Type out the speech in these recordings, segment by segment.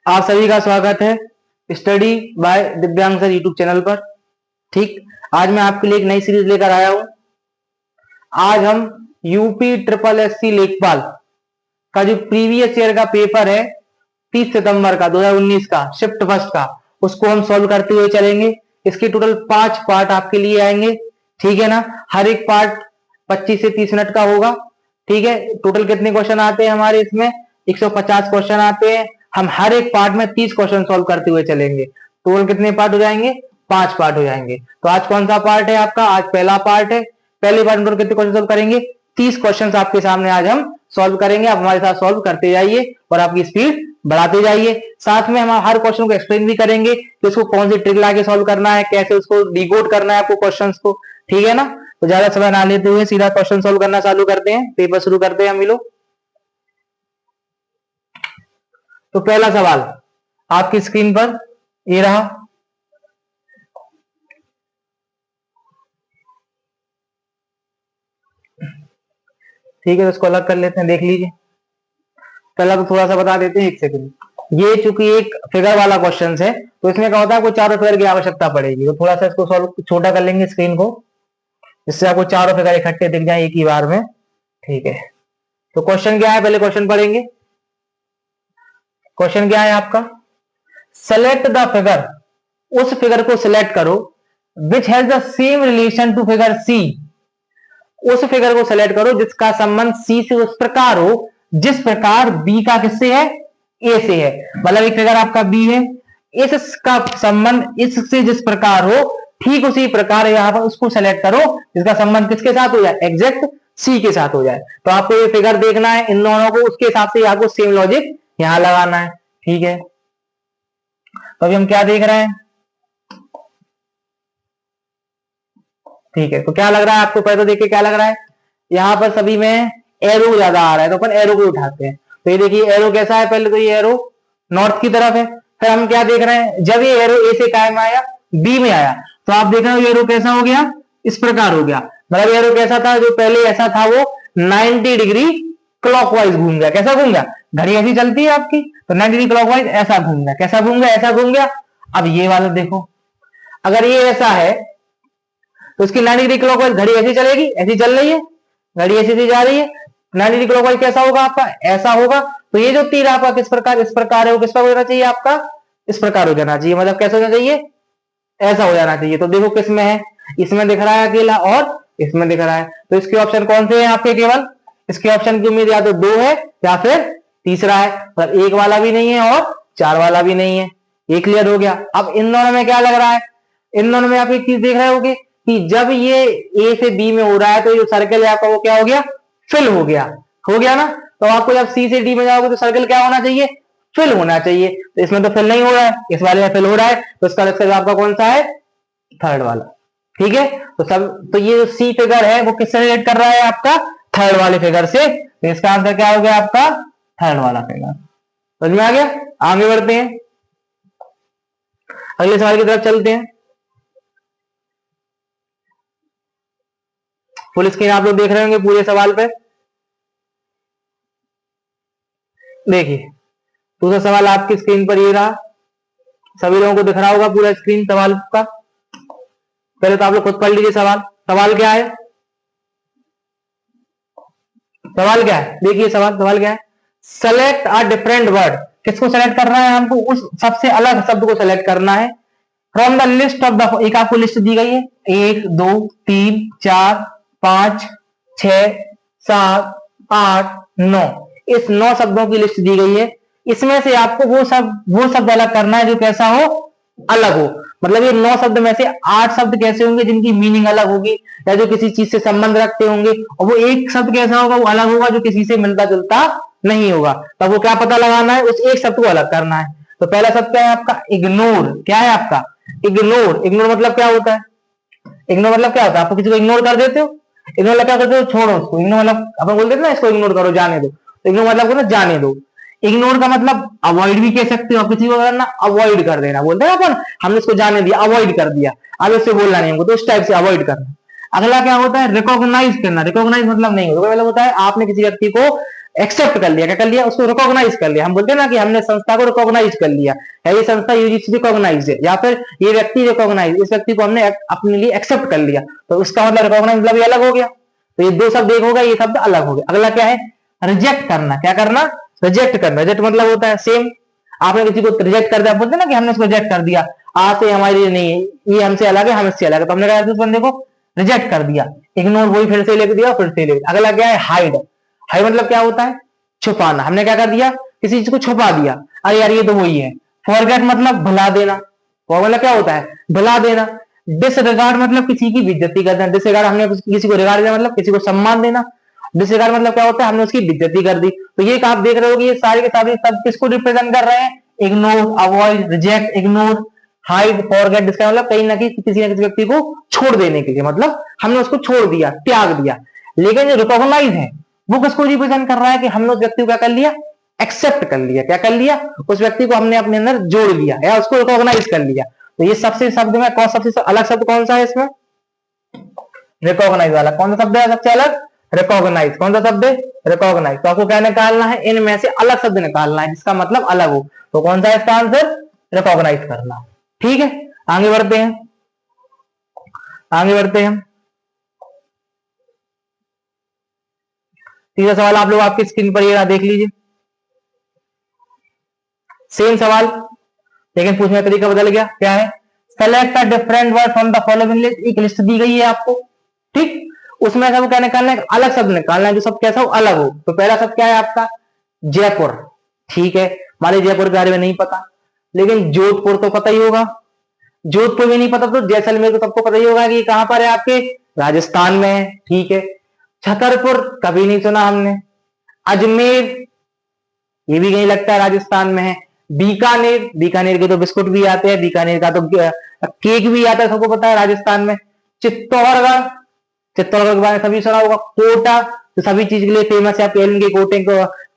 आप सभी का स्वागत है स्टडी बाय दिव्यांग सर यूट्यूब चैनल पर। ठीक, आज मैं आपके लिए एक नई सीरीज लेकर आया हूं। आज हम यूपी ट्रिपल एससी लेखपाल का जो प्रीवियस ईयर का पेपर है 30 सितंबर का 2019 का शिफ्ट फर्स्ट का, उसको हम सॉल्व करते हुए चलेंगे। इसके टोटल 5 पार्ट आपके लिए आएंगे, ठीक है ना। हर एक पार्ट 25 से 30 मिनट का होगा, ठीक है। टोटल कितने क्वेश्चन आते हैं हमारे इसमें? 150 क्वेश्चन आते हैं। हम हर एक पार्ट में 30 क्वेश्चन सॉल्व करते हुए चलेंगे। टोटल कितने पार्ट हो जाएंगे? 5 पार्ट हो जाएंगे। तो आज कौन सा पार्ट है आपका? आज पहला पार्ट है। पहले पार्ट में कितने क्वेश्चन सॉल्व करेंगे? 30 क्वेश्चन आपके सामने आज हम सॉल्व करेंगे। आप हमारे साथ सॉल्व करते जाइए और आपकी स्पीड बढ़ाते जाइए। साथ में हम हर क्वेश्चन को एक्सप्लेन भी करेंगे कि उसको कौन सी ट्रिक लाके सॉल्व करना है, कैसे उसको डिकोड करना है आपको क्वेश्चंस को, ठीक है ना। तो ज्यादा समय ना लेते हुए सीधा क्वेश्चन सॉल्व करना चालू करते हैं, पेपर शुरू करते हैं हम लोग। तो पहला सवाल आपकी स्क्रीन पर ये रहा। ठीक है, तो इसको अलग कर लेते हैं, देख लीजिए। पहला तो थोड़ा सा बता देते हैं, एक सेकंड। ये चूंकि एक फिगर वाला क्वेश्चन है, तो इसमें क्या होता है, आपको चारों फिगर की आवश्यकता पड़ेगी। तो थोड़ा सा इसको सॉल्व छोटा कर लेंगे स्क्रीन को, जिससे आपको चारों फिगर इकट्ठे दिख जाए एक ही बार में, ठीक है। तो क्वेश्चन क्या है, पहले क्वेश्चन पढ़ेंगे। क्वेश्चन क्या है आपका? सेलेक्ट द फिगर, उस फिगर को सिलेक्ट करो which has the same relation to figure C, उस फिगर को सिलेक्ट करो जिसका संबंध सी से उस प्रकार हो जिस प्रकार बी का किससे है? ए से है। मतलब एक फिगर आपका बी है, इसका संबंध इससे जिस प्रकार हो, ठीक उसी प्रकार यहां पर उसको सेलेक्ट करो जिसका संबंध किसके साथ हो जाए? एग्जैक्ट सी के साथ हो जाए। तो आपको ये फिगर देखना है, इन दोनों को, उसके हिसाब से आपको सेम लॉजिक यहां लगाना है, ठीक है। तो अभी हम क्या देख रहे हैं? ठीक है, तो क्या लग रहा है आपको? पहले तो देखिए क्या लग रहा है। यहां पर सभी में एरो ज्यादा आ रहा है, तो अपन एरो को उठाते हैं। तो ये देखिए एरो कैसा है, पहले तो ये एरो नॉर्थ की तरफ है। फिर हम क्या देख रहे हैं, जब ये एरो ए से काय में आया, बी में आया, तो आप देख रहे हो ये एरो कैसा हो गया? इस प्रकार हो गया। मतलब एरो कैसा था, जो पहले ऐसा था वो 90 डिग्री क्लॉकवाइज घूम गया। कैसा घूम गया? घड़ी ऐसी चलती है आपकी, तो 90 डिग्री क्लॉकवाइज ऐसा घूम गया। कैसा घूम गया? ऐसा घूम गया। अब ये वाला देखो, अगर ये ऐसा है तो इसकी 90 डिग्री क्लॉकवाइज घड़ी ऐसी चलेगी, ऐसी चल रही है, घड़ी ऐसी जा रही है। 90 डिग्री क्लॉकवाइज कैसा होगा आपका? ऐसा होगा। तो ये जो तीर आपका किस प्रकार, इस प्रकार है, वो किस प्रकार हो जाना चाहिए आपका? इस प्रकार हो जाना चाहिए। मतलब कैसा हो जाना चाहिए? ऐसा हो जाना चाहिए। तो देखो किस में है, इसमें दिख रहा है अकेला और इसमें दिख रहा है। तो इसके ऑप्शन कौन से हैं आपके? केवल इसके ऑप्शन की उम्मीद या तो 2 है या फिर तीसरा है। मतलब 1 वाला भी नहीं है और 4 वाला भी नहीं है। ये क्लियर हो गया। अब इन दोनों में क्या लग रहा है? इन दोनों में आप एक चीज देख रहे होगे कि जब ये ए से बी में हो रहा है तो ये सर्कल है आपका, वो क्या हो गया? फिल हो गया। हो गया ना। तो आपको जब सी से डी में जाओगे तो सर्कल क्या होना चाहिए? फिल होना चाहिए। तो इसमें तो फिल नहीं हो रहा है, इस वाले में फिल हो रहा है। तो इसका जवाब आपका कौन सा है? थर्ड वाला, ठीक है। तो तो ये जो सी फिगर है वो किससे रिलेट कर रहा है आपका? थर्ड वाले फिगर से। तो इसका आंसर क्या हो गया आपका? थर्ड वाला फिगर। समझ में आ गया? आगे बढ़ते हैं, अगले सवाल की तरफ चलते हैं। फुल स्क्रीन आप लोग देख रहे होंगे पूरे सवाल पे। देखिए दूसरा सवाल आपकी स्क्रीन पर ये रहा, सभी लोगों को दिख रहा होगा पूरा स्क्रीन सवाल का। पहले तो आप लोग खुद पढ़ लीजिए सवाल। सवाल क्या है? सवाल क्या है? देखिए सवाल क्या है। सेलेक्ट अ डिफरेंट वर्ड, किसको सेलेक्ट करना है हमको? उस सबसे अलग शब्द को सेलेक्ट करना है। From the list of the, एक आपको लिस्ट दी गई है, 1 2 3 4 5 6 7 8 9, इस 9 शब्दों की लिस्ट दी गई है। इसमें से आपको वो शब्द अलग करना है जो कैसा हो? अलग हो। मतलब ये 9 शब्द में से 8 शब्द कैसे होंगे जिनकी मीनिंग अलग होगी या जो किसी चीज से संबंध रखते होंगे, और वो एक शब्द कैसा होगा? वो अलग होगा जो किसी से मिलता जुलता नहीं होगा। तब वो क्या पता लगाना है? उस एक शब्द को अलग करना है। तो पहला शब्द क्या है आपका? इग्नोर। क्या है आपका? इग्नोर। इग्नोर मतलब क्या होता है? इग्नोर मतलब क्या होता है? आपको किसी को इग्नोर कर देते हो, इग्नोर मतलब क्या करते हो? छोड़ो उसको। इग्नोर मतलब अपन बोल देते ना, इसको इग्नोर करो, जाने दो। तो इग्नोर मतलब ना जाने दो। इग्नोर का मतलब अवॉइड भी कह सकते हो, किसी को करना अवॉइड कर देना, बोलते हैं अपन, हमने इसको जाने दिया, अवॉइड कर दिया, अब इससे बोलना नहीं हमको, तो उस टाइप से अवॉइड करना। अगला क्या होता है? रिकॉग्नाइज करना। रिकॉग्नाइज मतलब नहीं होता, मतलब होता है आपने किसी व्यक्ति को एक्सेप्ट कर लिया, क्या कर लिया, उसको रिकॉग्नाइज कर लिया। हम बोलते हैं ना कि हमने संस्था को रिकॉग्नाइज कर लिया, है ये संस्था यूजीसी रिकॉग्नाइज है, या फिर ये व्यक्ति रिकॉग्नाइज, इस व्यक्ति को हमने अपने लिए एक्सेप्ट कर लिया, तो उसका मतलब रिकॉग्नाइज मतलब ये अलग हो गया। तो ये दो शब्द एक हो गया, ये शब्द अलग हो गया। अगला क्या है, रिजेक्ट करना। क्या करना, रिजेक्ट करना। रिजेक्ट मतलब होता है सेम, आपने किसी को रिजेक्ट कर दिया, बोलते हैं ना कि हमने उसको रिजेक्ट कर दिया, आज से हमारे लिए नहीं है, ये हमसे अलग है, हम इससे अलग है, तो हमने क्या उस बंदे को रिजेक्ट कर दिया। इग्नोर वही फिर से लिख दिया, फिर से लिख। अगला क्या है, हाइड। हाइड मतलब क्या होता है, छुपाना। हमने क्या कर दिया, किसी चीज को छुपा दिया, अरे यार ये तो वही है। फॉरगेट मतलब भुला देना, वो मतलब क्या होता है, भुला देना। डिसरिगार्ड मतलब किसी की बेइज्जती कर देना। डिसरिगार्ड हमने किसी को रिगार्ड दिया मतलब किसी को सम्मान देना। डिसरिगार्ड मतलब क्या होता है, हमने उसकी बेइज्जती कर दी। तो ये आप देख रहे हो कि ये सारे के सारे सब किसको रिप्रेजेंट कर रहे हैं, ignore, avoid, reject, ignore, hide, forget. इसका मतलब कहीं ना कहीं किसी न किसी व्यक्ति को छोड़ देने के लिए, मतलब हमने उसको छोड़ दिया, त्याग दिया। लेकिन जो रिकॉग्नाइज है वो किसको रिप्रेजेंट कर रहा है, कि हमने उस व्यक्ति को क्या कर लिया, एक्सेप्ट कर लिया। क्या कर लिया, उस व्यक्ति को हमने अपने अंदर जोड़ लिया या उसको रिकॉग्नाइज कर लिया। तो ये सबसे शब्द में कौन, सबसे अलग शब्द कौन सा है इसमें, रिकॉग्नाइज वाला। कौन सा शब्द है सबसे अलग, रिकॉग्नाइज। कौन सा शब्द है, रिकॉग्नाइज। तो आपको क्या निकालना है, इनमें से अलग शब्द निकालना है जिसका मतलब अलग हो। तो कौन सा है इसका आंसर, रिकॉग्नाइज करना। ठीक है, आगे बढ़ते हैं, आगे बढ़ते हैं। तीसरा सवाल आप लोग आपकी स्क्रीन पर ये देख लीजिए, सेम सवाल लेकिन पूछने का तरीका बदल गया। क्या है, select a different word from the following list. एक लिस्ट दी गई है आपको, ठीक, उसमें सब क्या निकालना है, अलग शब्द निकालना है जो सब कैसा हो, अलग हो। तो पहला शब्द क्या है आपका, जयपुर। ठीक है, हमारे जयपुर के बारे में नहीं पता, लेकिन जोधपुर तो पता ही होगा। जोधपुर में नहीं पता तो जैसलमेर तो सबको पता ही होगा कि ये कहां पर है, आपके राजस्थान में है। ठीक है, छतरपुर कभी नहीं सुना हमने। अजमेर ये भी कहीं लगता है राजस्थान में है। बीकानेर, बीकानेर के तो बिस्कुट भी आते हैं, बीकानेर का तो केक भी आता है, सबको पता है राजस्थान में। चित्तौड़गढ़, चित्तौड़गढ़ के बारे में सभी सुना होगा। कोटा तो सभी चीज के लिए फेमस है, आपके के कोटिंग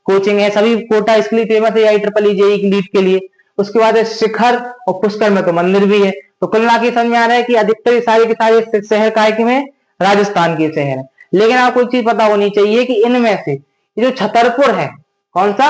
कोचिंग है, सभी कोटा इसके लिए फेमस है, IEEE जेईई नीट के लिए। उसके बाद है शिखर, और पुष्कर में तो मंदिर भी है। तो कुल मिला के समझ में आ रहा है कि अधिकतर सारे के सारे शहर काय के में, राजस्थान के शहर है। लेकिन आपको एक चीज पता होनी चाहिए कि इनमें से ये जो छतरपुर है, कौन सा,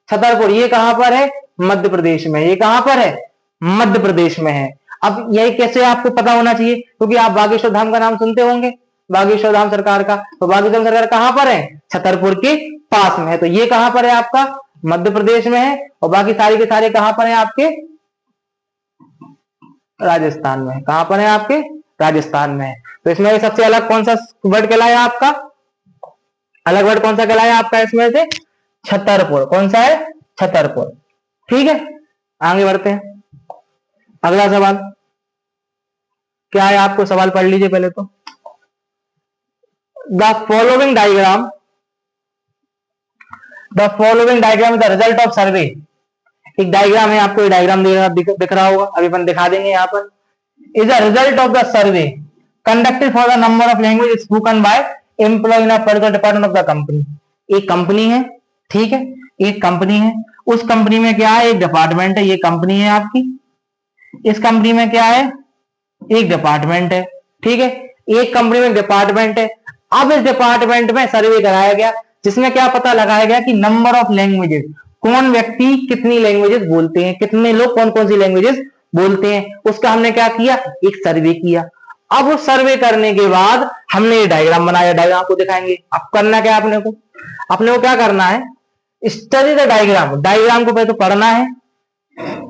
छतरपुर, ये कहां पर है, मध्य प्रदेश में। ये कहां पर है, मध्य प्रदेश में है। अब यही कैसे आपको पता होना चाहिए, क्योंकि आप बागेश्वर धाम का नाम सुनते होंगे, बागेश्वर धाम सरकार का। तो बागेश्वर सरकार कहां पर है, छतरपुर के पास में है। तो ये कहां पर है आपका, मध्य प्रदेश में है। और बाकी सारे के सारे कहां पर है आपके, राजस्थान में। कहां पर है आपके, राजस्थान में है। तो इसमें सबसे अलग कौन सा वर्ड कहलाया आपका, अलग वर्ड कौन सा कहलाया आपका इसमें से, छतरपुर। कौन सा है, छतरपुर। ठीक है, आगे बढ़ते हैं। अगला सवाल क्या है, आपको सवाल पढ़ लीजिए पहले तो। The following diagram, the following diagram the result of सर्वे। एक डायग्राम है, आपको डायग्राम दिख रहा होगा, अभी अपन दिखा देंगे यहाँ पर। Is the result of the survey conducted for the number of language spoken by employ in a particular department of the company. एक कंपनी है, ठीक है, एक कंपनी है, उस कंपनी में क्या है, एक डिपार्टमेंट है। ये कंपनी है आपकी, इस कंपनी में क्या है, एक डिपार्टमेंट है। ठीक है, एक कंपनी में डिपार्टमेंट है। अब इस डिपार्टमेंट में सर्वे कराया गया, जिसमें क्या पता लगाया गया कि नंबर ऑफ लैंग्वेजेस, कौन व्यक्ति कितनी लैंग्वेजेस बोलते हैं, कितने लोग कौन कौन सी लैंग्वेजेस बोलते हैं, उसका हमने क्या किया, एक सर्वे किया। अब उस सर्वे करने के बाद हमने ये डायग्राम बनाया, डायग्राम आपको दिखाएंगे। अब करना क्या अपने को क्या करना है, स्टडी द डायग्राम। डायग्राम को पहले तो पढ़ना है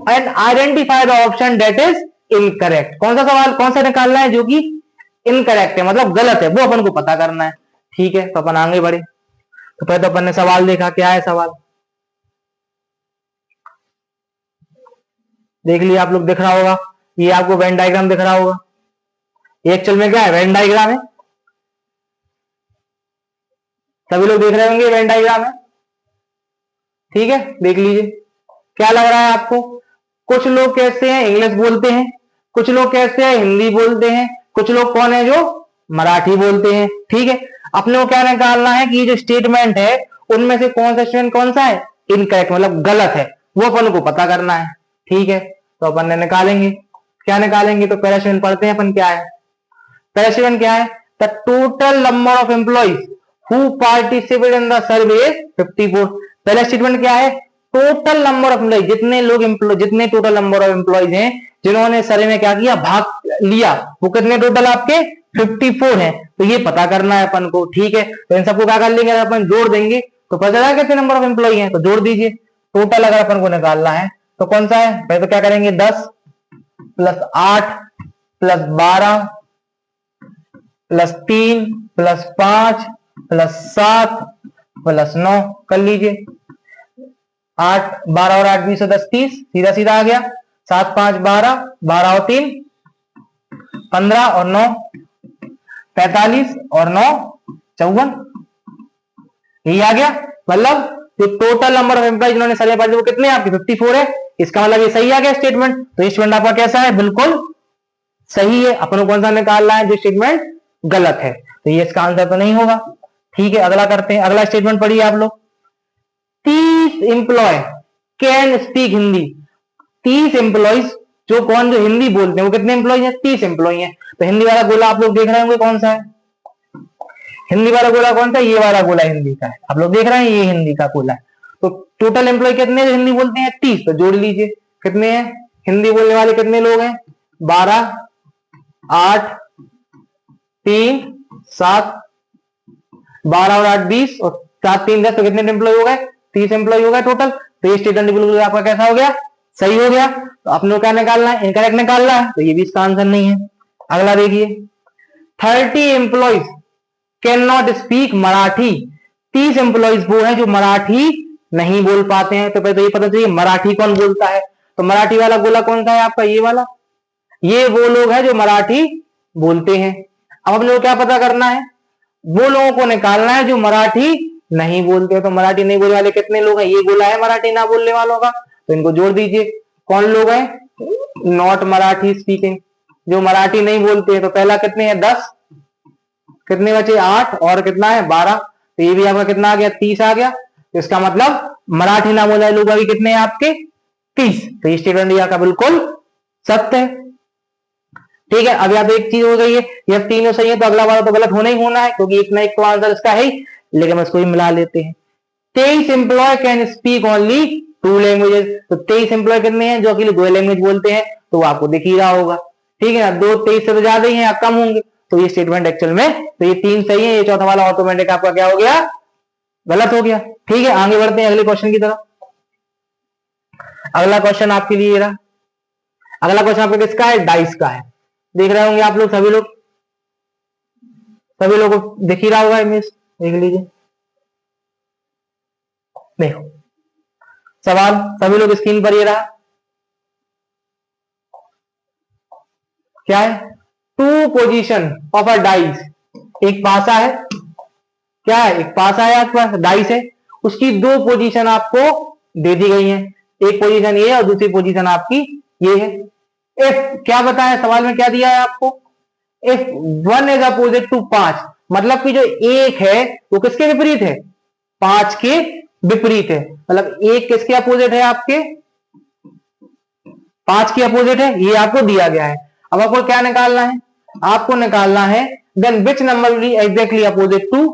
and identify the option that is incorrect. कौन सा सवाल, कौन सा निकालना है जो कि इनकरेक्ट है, मतलब गलत है, वो अपन को पता करना है। ठीक है, तो अपन आगे बढ़े। तो पहले तो अपन ने सवाल देखा, क्या है सवाल, देख लिया आप लोग, दिख रहा होगा, ये आपको वेन डायग्राम दिख रहा होगा। ये एक्चुअल में क्या है, वेन डायग्राम है। सभी लोग देख रहे होंगे वेन डायग्राम है। ठीक है, देख लीजिए क्या लग रहा है आपको। कुछ लोग कैसे हैं, इंग्लिश बोलते हैं, कुछ लोग कैसे हैं, हिंदी बोलते हैं, कुछ लोग कौन है जो मराठी बोलते हैं। ठीक है, अपने को क्या निकालना है कि ये जो स्टेटमेंट है उनमें से कौन सा स्टेटमेंट कौन सा है, इनकरेक्ट मतलब गलत है, वो अपन को पता करना है। ठीक है, तो अपन ने निकालेंगे, क्या निकालेंगे, तो पहला पढ़ते हैं अपन, क्या है पहला क्या है, the total number of employees who participate in the survey 54। पहला स्टेटमेंट क्या है, टोटल नंबर ऑफ एम्प्लॉय, जितने लोग एम्प्लॉय, जितने टोटल नंबर ऑफ एम्प्लॉयज हैं जिन्होंने सर्वे में क्या किया, भाग लिया, वो कितने टोटल आपके 54 हैं। तो ये पता करना है अपन को, ठीक है। तो इन सबको क्या कर लेंगे, अपन जोड़ देंगे तो पता चला कितने नंबर ऑफ एम्प्लॉय हैं, तो जोड़ दीजिए। टोटल अगर अपन को निकालना है तो कौन सा है, पहले तो क्या करेंगे, 10 plus 8 plus 12 plus 3 plus 5 plus 7 plus 9 कर लीजिए। 8 12 और 8 20 और 10 30, सीधा सीधा आ गया। 7 5 12, 12 और 3 15 और 9 45 और 9 54, यही आ गया। मतलब जो टोटल नंबर ऑफ एम्प्लॉय जिन्होंने सर्वे पार्टिसिपेट वो कितने हैं आपके 54 है। इसका मतलब ये सही आ गया स्टेटमेंट। तो स्टेटमेंट आपका कैसा है, बिल्कुल सही है। अपन को कौन सा निकालना है, जो स्टेटमेंट गलत है, तो ये इसका आंसर तो नहीं होगा। ठीक है, अगला करते हैं। अगला स्टेटमेंट पढ़िए आप लोग। 30 employ can speak Hindi. 30 employees जो हिंदी बोलते हैं वो कितने एम्प्लॉय हैं, 30 एम्प्लॉय हैं। तो हिंदी वाला गोला आप लोग देख रहे होंगे कौन सा है, हिंदी वाला गोला कौन सा है, ये वाला गोला हिंदी का है। आप लोग देख रहे हैं ये हिंदी का गोला है। तो टोटल एम्प्लॉय कितने हिंदी बोलते हैं, 30। तो जोड़ लीजिए कितने हैं हिंदी बोलने वाले, कितने लोग हैं, 12 8 3 7, 12 और 8 20 और 7 3 10, तो कितने एम्प्लॉय हो गए, 30 एम्प्लॉय हो गए टोटल। तो ये स्टेटमेंट बिल्कुल आपका कैसा हो गया, सही हो गया। तो अपने को क्या निकालना है, इनकरेक्ट निकालना है, तो ये भी इसका आंसर नहीं है। अगला देखिए, 30 employees can not speak Marathi. 30 employees वो हैं जो मराठी नहीं बोल पाते हैं। तो पहले तो ये पता चाहिए मराठी कौन बोलता है। तो मराठी वाला गोला कौन सा है आपका, ये वाला। ये वो लोग हैं जो मराठी बोलते हैं। अब अपने को क्या पता करना है, वो लोगों को निकालना है जो मराठी नहीं बोलते। तो मराठी नहीं बोलने वाले कितने लोग हैं, ये गोला है मराठी ना बोलने वालों का। तो इनको जोड़ दीजिए। कौन लोग हैं, नॉट मराठी स्पीकिंग, जो मराठी नहीं बोलते हैं। तो पहला कितने हैं, 10, कितने बचे 8 और कितना है 12। तो ये भी आपका कितना आ गया, 30 आ गया। तो इसका मतलब मराठी ना बोलने वाले लोग अभी कितने हैं आपके, 30। तो ये स्टेटमेंट आपका बिल्कुल सत्य है। ठीक है, अब यहाँ पे एक चीज हो गई है, ये तीनों सही है तो अगला वाला तो गलत होना ही होना है, क्योंकि एक ना एक तो आंसर इसका है ही, लेकिन इसको ही मिला लेते हैं। 23 employ can speak only 2 languages. तो 23 एम्प्लॉय कितने हैं जो अकेले 2 लैंग्वेज बोलते हैं, तो वो आपको दिख ही रहा होगा। ठीक है ना, 2 23 से तो ज्यादा ही है या कम होंगे। तो ये स्टेटमेंट एक्चुअल में, तो ये 3 सही है, ये चौथा वाला ऑटोमेटिक आपका क्या हो गया, गलत हो गया। ठीक है, आगे बढ़ते हैं अगले क्वेश्चन की तरफ। अगला क्वेश्चन आपके लिए रहा, अगला क्वेश्चन आपका किसका है, डाइस का है। देख रहे होंगे आप लोग, सभी लोग को दिख ही रहा होगा इमेज, देख लीजिए। देखो सवाल, सभी लोग स्क्रीन पर ये रहा, क्या है, 2 पोजीशन ऑफ अ डाइस। एक पासा है, क्या है, एक पासा है आपके पास, डाइस है, उसकी 2 पोजीशन आपको दे दी गई है। एक पोजीशन ये है और दूसरी पोजीशन आपकी ये है। इफ, क्या बताया सवाल में, क्या दिया है आपको, इफ 1 इज अपोजिट टू 5, मतलब कि जो एक है वो किसके विपरीत है, 5 के विपरीत है। मतलब एक किसके अपोजिट है, आपके 5 के अपोजिट है, ये आपको दिया गया है। अब आपको क्या निकालना है, आपको निकालना है then which number will be exactly opposite to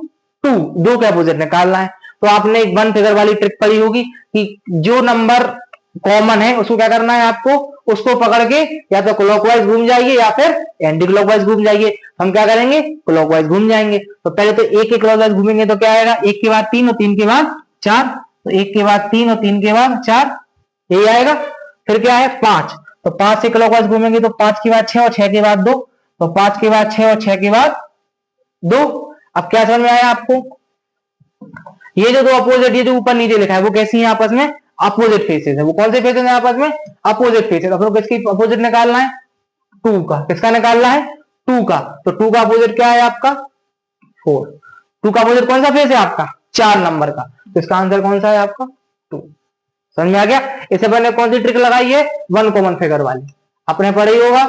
2, 2 के अपोजिट निकालना है। तो आपने एक 1 फिगर वाली ट्रिक पढ़ी होगी कि जो नंबर कॉमन है उसको क्या करना है, आपको उसको पकड़ के या तो क्लॉकवाइज घूम जाइए या फिर एंटी क्लॉकवाइज घूम जाइए। हम क्या करेंगे, क्लॉकवाइज घूम जाएंगे। तो पहले तो एक के क्लॉकवाइज घूमेंगे तो क्या आएगा, 1 के बाद 3 और 3 के बाद 4। तो 1 के बाद 3 और 3 के बाद 4, यही आएगा। फिर क्या है 5, तो 5 से क्लॉकवाइज घूमेंगे तो 5 के बाद 6 और 6 के बाद 2, तो 5 के बाद 6 और 6 के बाद 2। अब क्या समझ में आया आपको, ये जो 2 अपोजिट, ये जो ऊपर नीचे लिखा है वो कैसी है, आपस में अपोजिट फेसेस है। वो कौन से फेसेस है आपस में, अपोजिट फेसेस। अपने किसकी अपोजिट निकालना है, 2 का। किसका निकालना है, 2 का। तो 2 का अपोजिट क्या है आपका, 4। 2 का अपोजिट कौन सा फेस है आपका, 4 नंबर का। तो इसका आंसर कौन सा है आपका, 2। समझ में आ गया। इससे पहले कौन सी ट्रिक लगाई है, 1 कॉमन फिगर वाली, आपने पढ़ा ही होगा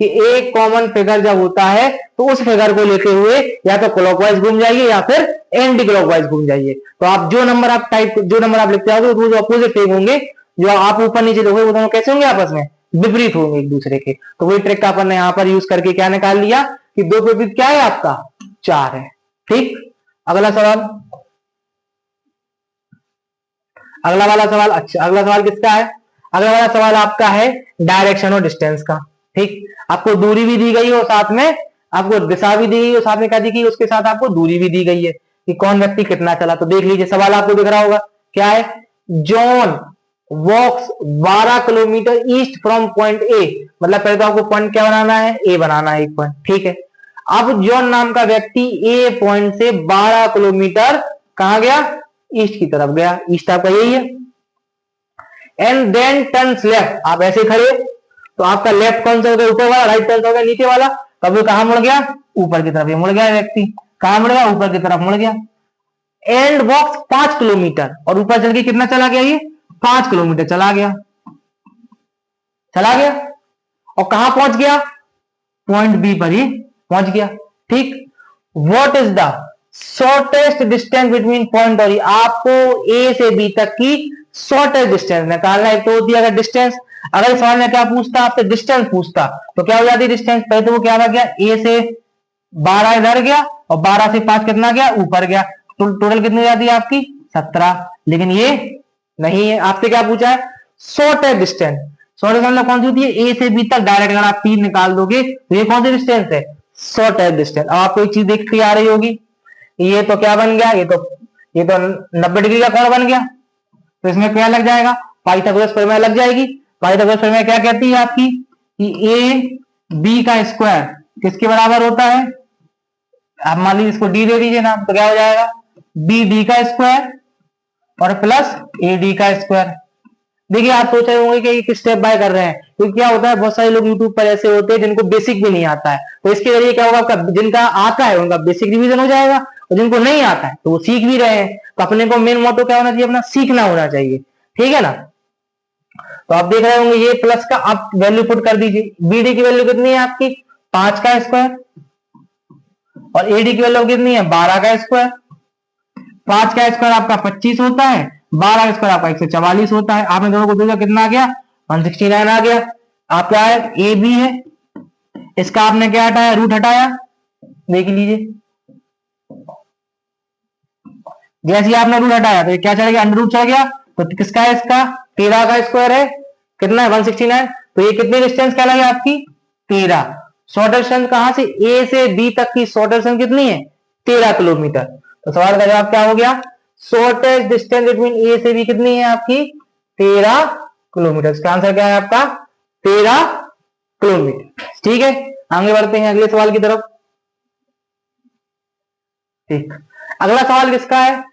कि एक कॉमन फिगर जब होता है तो उस फिगर को लेते हुए या तो क्लॉकवाइज घूम जाइए या फिर एंटी क्लॉकवाइज घूम जाइए। तो आप जो नंबर आप लिखते आओगे वो जो अपोजिट होंगे, जो आप ऊपर नीचे लिखोगे वो दोनों कैसे होंगे, आपस में विपरीत होंगे एक दूसरे के। तो वही ट्रिक अपन ने यहाँ पर यूज करके क्या निकाल लिया कि 2 के विपरीत क्या है आपका, 4 है। ठीक, अगला सवाल, अगला वाला सवाल, अच्छा अगला सवाल किसका है? अगला वाला सवाल आपका है डायरेक्शन और डिस्टेंस का। ठीक, आपको दूरी भी दी गई है और साथ में आपको दिशा भी दी गई है और साथ में क्या दी गई, उसके साथ आपको दूरी भी दी गई है कि कौन व्यक्ति कितना चला। तो देख लीजिए सवाल आपको दिख रहा होगा, क्या है? John walks 12 kilometre east from point A, मतलब पहले तो आपको पॉइंट क्या बनाना है, ए बनाना है, एक पॉइंट। ठीक है, अब जॉन नाम का व्यक्ति ए पॉइंट से 12 किलोमीटर कहां गया? ईस्ट की तरफ गया। ईस्ट आपका यही है। एंड देन टर्न्स लेफ्ट, आप ऐसे खड़े तो आपका लेफ्ट कौन सा हो गया? ऊपर वाला। राइट कौन सा हो गया? नीचे वाला। तब वो कहां मुड़ गया? ऊपर की तरफ। ये मुड़ गया व्यक्ति, कहां मुड़ गया? ऊपर की तरफ मुड़ गया। एंड वॉक्स 5 किलोमीटर, और ऊपर चल के कितना चला गया? ये 5 किलोमीटर चला गया, चला गया। और कहां पहुंच गया? पॉइंट बी पर ही पहुंच गया। ठीक, what is the shortest distance between point और, आपको ए से बी तक की शॉर्टेस्ट डिस्टेंस निकालना है। तो होती है अगर डिस्टेंस, अगर सवाल में क्या पूछता आपसे? डिस्टेंस पूछता तो क्या हो जाती डिस्टेंस? पहले तो वो क्या हो गया? ए से 12 इधर गया और 12 से 5 कितना गया? ऊपर गया। तो टोटल कितनी हो जाती है आपकी? 17। लेकिन ये नहीं है, आपसे क्या पूछा है? Shortest distance. शॉर्टेस्ट मतलब कौन सी होती है? ए से बी तक डायरेक्ट अगर आप 3 निकाल दोगे तो ये कौन सी डिस्टेंस है? Shortest distance. अब आपको एक चीज देखती आ रही होगी, ये तो क्या बन गया? ये तो 90 डिग्री का कोण बन गया। तो इसमें क्या लग जाएगा? पाइथागोरस प्रमेय लग जाएगी। पाइथागोरस प्रमेय क्या कहती है आपकी कि ए बी का स्क्वायर किसके बराबर होता है? आप मान लीजिए इसको डी दे दीजिए ना, तो क्या हो जाएगा? बी डी का स्क्वायर और प्लस ए डी का स्क्वायर। देखिए आप सोच रहे होंगे कि किस स्टेप बाय कर रहे हैं, तो क्या होता है बहुत सारे लोग यूट्यूब पर ऐसे होते हैं जिनको बेसिक भी नहीं आता है, तो इसके जरिए क्या होगा? आपका जिनका आता है उनका बेसिक रिवीजन हो जाएगा, और जिनको नहीं आता है तो वो सीख भी रहे हैं। तो अपने को मेन मोटो क्या होना चाहिए? अपना सीखना होना चाहिए। ठीक है ना? तो आप देख रहे होंगे ये प्लस का आप वैल्यू पुट कर दीजिए। बीडी की वैल्यू कितनी है आपकी? 5 का स्क्वायर, और एडी की वैल्यू कितनी है? 12 का स्क्वायर। 5 का स्क्वायर आपका 25 होता है, 12 का स्क्वायर आपका 144 होता है। आपने दोनों को देखा कितना आ गया? 169 आ गया। आप क्या है? ए बी है, इसका आपने क्या हटाया? रूट हटाया। देख लीजिए, जैसे ही आपने रूट हटाया तो ये क्या चढ़ गया? अंडर रूट चढ़ गया। तो किसका है? इसका 13 का स्क्वायर है, कितना है? 169। तो ये कितनी डिस्टेंस क्या लगे आपकी? 13। शॉर्ट डिस्टेंस कहां से? ए से बी तक की शॉर्ट डिस्टेंस कितनी है? 13 किलोमीटर। तो सवाल का जवाब क्या हो गया? शॉर्टेस्ट डिस्टेंस बिटवीन ए से बी कितनी है आपकी? 13 किलोमीटर। इसका आंसर क्या है आपका? 13 किलोमीटर। ठीक है, आगे बढ़ते हैं अगले सवाल की तरफ। ठीक, अगला सवाल किसका है?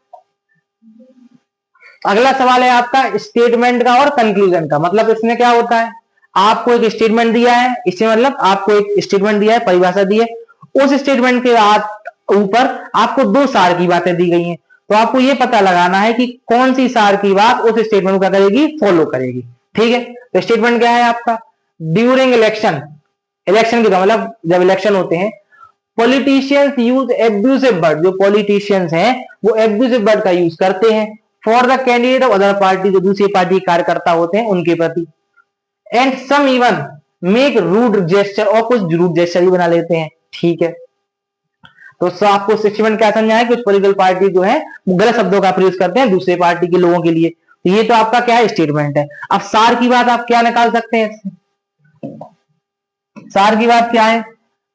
अगला सवाल है आपका स्टेटमेंट का और कंक्लूजन का। मतलब इसमें क्या होता है? आपको एक स्टेटमेंट दिया है, इससे मतलब आपको एक स्टेटमेंट दिया है, परिभाषा दी है, उस स्टेटमेंट के ऊपर आपको 2 सार की बातें दी गई हैं। तो आपको यह पता लगाना है कि कौन सी सार की बात उस स्टेटमेंट को क्या करेगी? फॉलो करेगी। ठीक है, तो स्टेटमेंट क्या है आपका? ड्यूरिंग इलेक्शन, इलेक्शन की मतलब जब इलेक्शन होते हैं, पॉलिटिशियंस यूज एब्यूसिव वर्ड, जो पॉलिटिशियंस हैं वो एब्यूसिव वर्ड का यूज करते हैं for the candidate of other party, जो दूसरी पार्टी कार्यकर्ता होते हैं उनके प्रति। And some even make rude gesture, और कुछ रूड जेस्चर भी बना लेते हैं। ठीक है, तो आपको स्टेटमेंट क्या समझना है? कुछ पॉलिटिकल पार्टी जो है वो गलत शब्दों का प्रयोग करते हैं दूसरे पार्टी के लोगों के लिए। तो ये तो आपका क्या है? स्टेटमेंट है। अब सार की बात आप क्या निकाल सकते हैं इससे? सार की बात क्या है?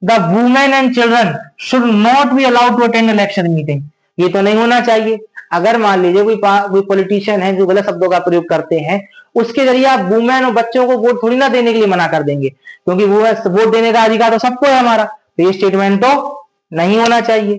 The women and children should not be allowed to attend election meeting. ये तो नहीं होना चाहिए। अगर मान लीजिए कोई पॉलिटिशियन है जो गलत शब्दों का प्रयोग करते हैं, उसके जरिए आप वुमेन और बच्चों को वोट थोड़ी ना देने के लिए मना कर देंगे, क्योंकि वो वोट देने का अधिकार तो सबको है हमारा। तो ये स्टेटमेंट तो नहीं होना चाहिए।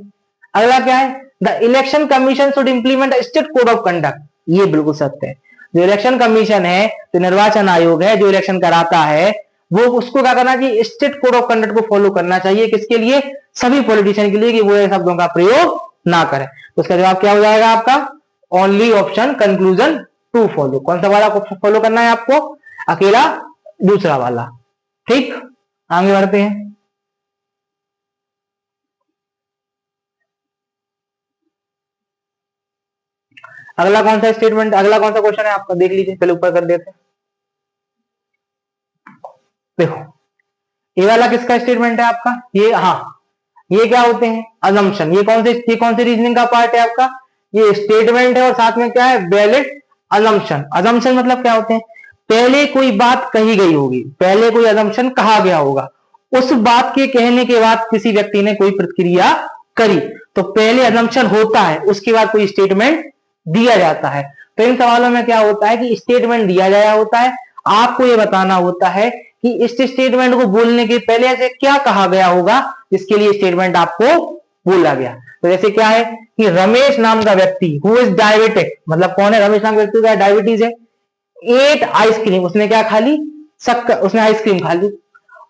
अगला क्या है? The election commission should implement state code of conduct. ये बिल्कुल सत्य है। जो इलेक्शन कमीशन है, जो निर्वाचन आयोग है, जो इलेक्शन कराता है, वो उसको क्या करना चाहिए? स्टेट कोड ऑफ कंडक्ट को फॉलो करना चाहिए। किसके लिए? सभी पॉलिटिशियन के लिए, कि वो ये शब्दों का प्रयोग ना करें। तो उसका जवाब क्या हो जाएगा आपका? Only option conclusion 2 follow. कौन सा वाला फॉलो करना है आपको? अकेला दूसरा वाला। ठीक, आगे बढ़ते हैं। अगला कौन सा स्टेटमेंट, अगला कौन सा क्वेश्चन है आपका? देख लीजिए, पहले ऊपर कर देते हैं। देखो, ये वाला किसका स्टेटमेंट है आपका? ये, हाँ, ये क्या होते हैं? अजम्पशन। ये कौन से रीजनिंग का पार्ट है आपका? ये स्टेटमेंट है और साथ में क्या है? Valid assumption. अजम्पशन मतलब क्या होते हैं? पहले कोई बात कही गई होगी, पहले कोई अजम्पशन कहा गया होगा, उस बात के कहने के बाद किसी व्यक्ति ने कोई प्रतिक्रिया करी, तो पहले अजम्पशन होता है, उसके बाद कोई स्टेटमेंट दिया जाता है। तो इन सवालों में क्या होता है कि स्टेटमेंट दिया गया होता है, आपको ये बताना होता है कि इस स्टेटमेंट को बोलने के पहले ऐसे क्या कहा गया होगा जिसके लिए स्टेटमेंट आपको बोला गया। तो जैसे क्या है कि रमेश नाम का व्यक्ति हु इज डायबिटिक, मतलब कौन है? रमेश नाम का व्यक्ति का डायबिटीज है। एट आइसक्रीम, उसने क्या खा ली? शक्कर, उसने आइसक्रीम खा ली।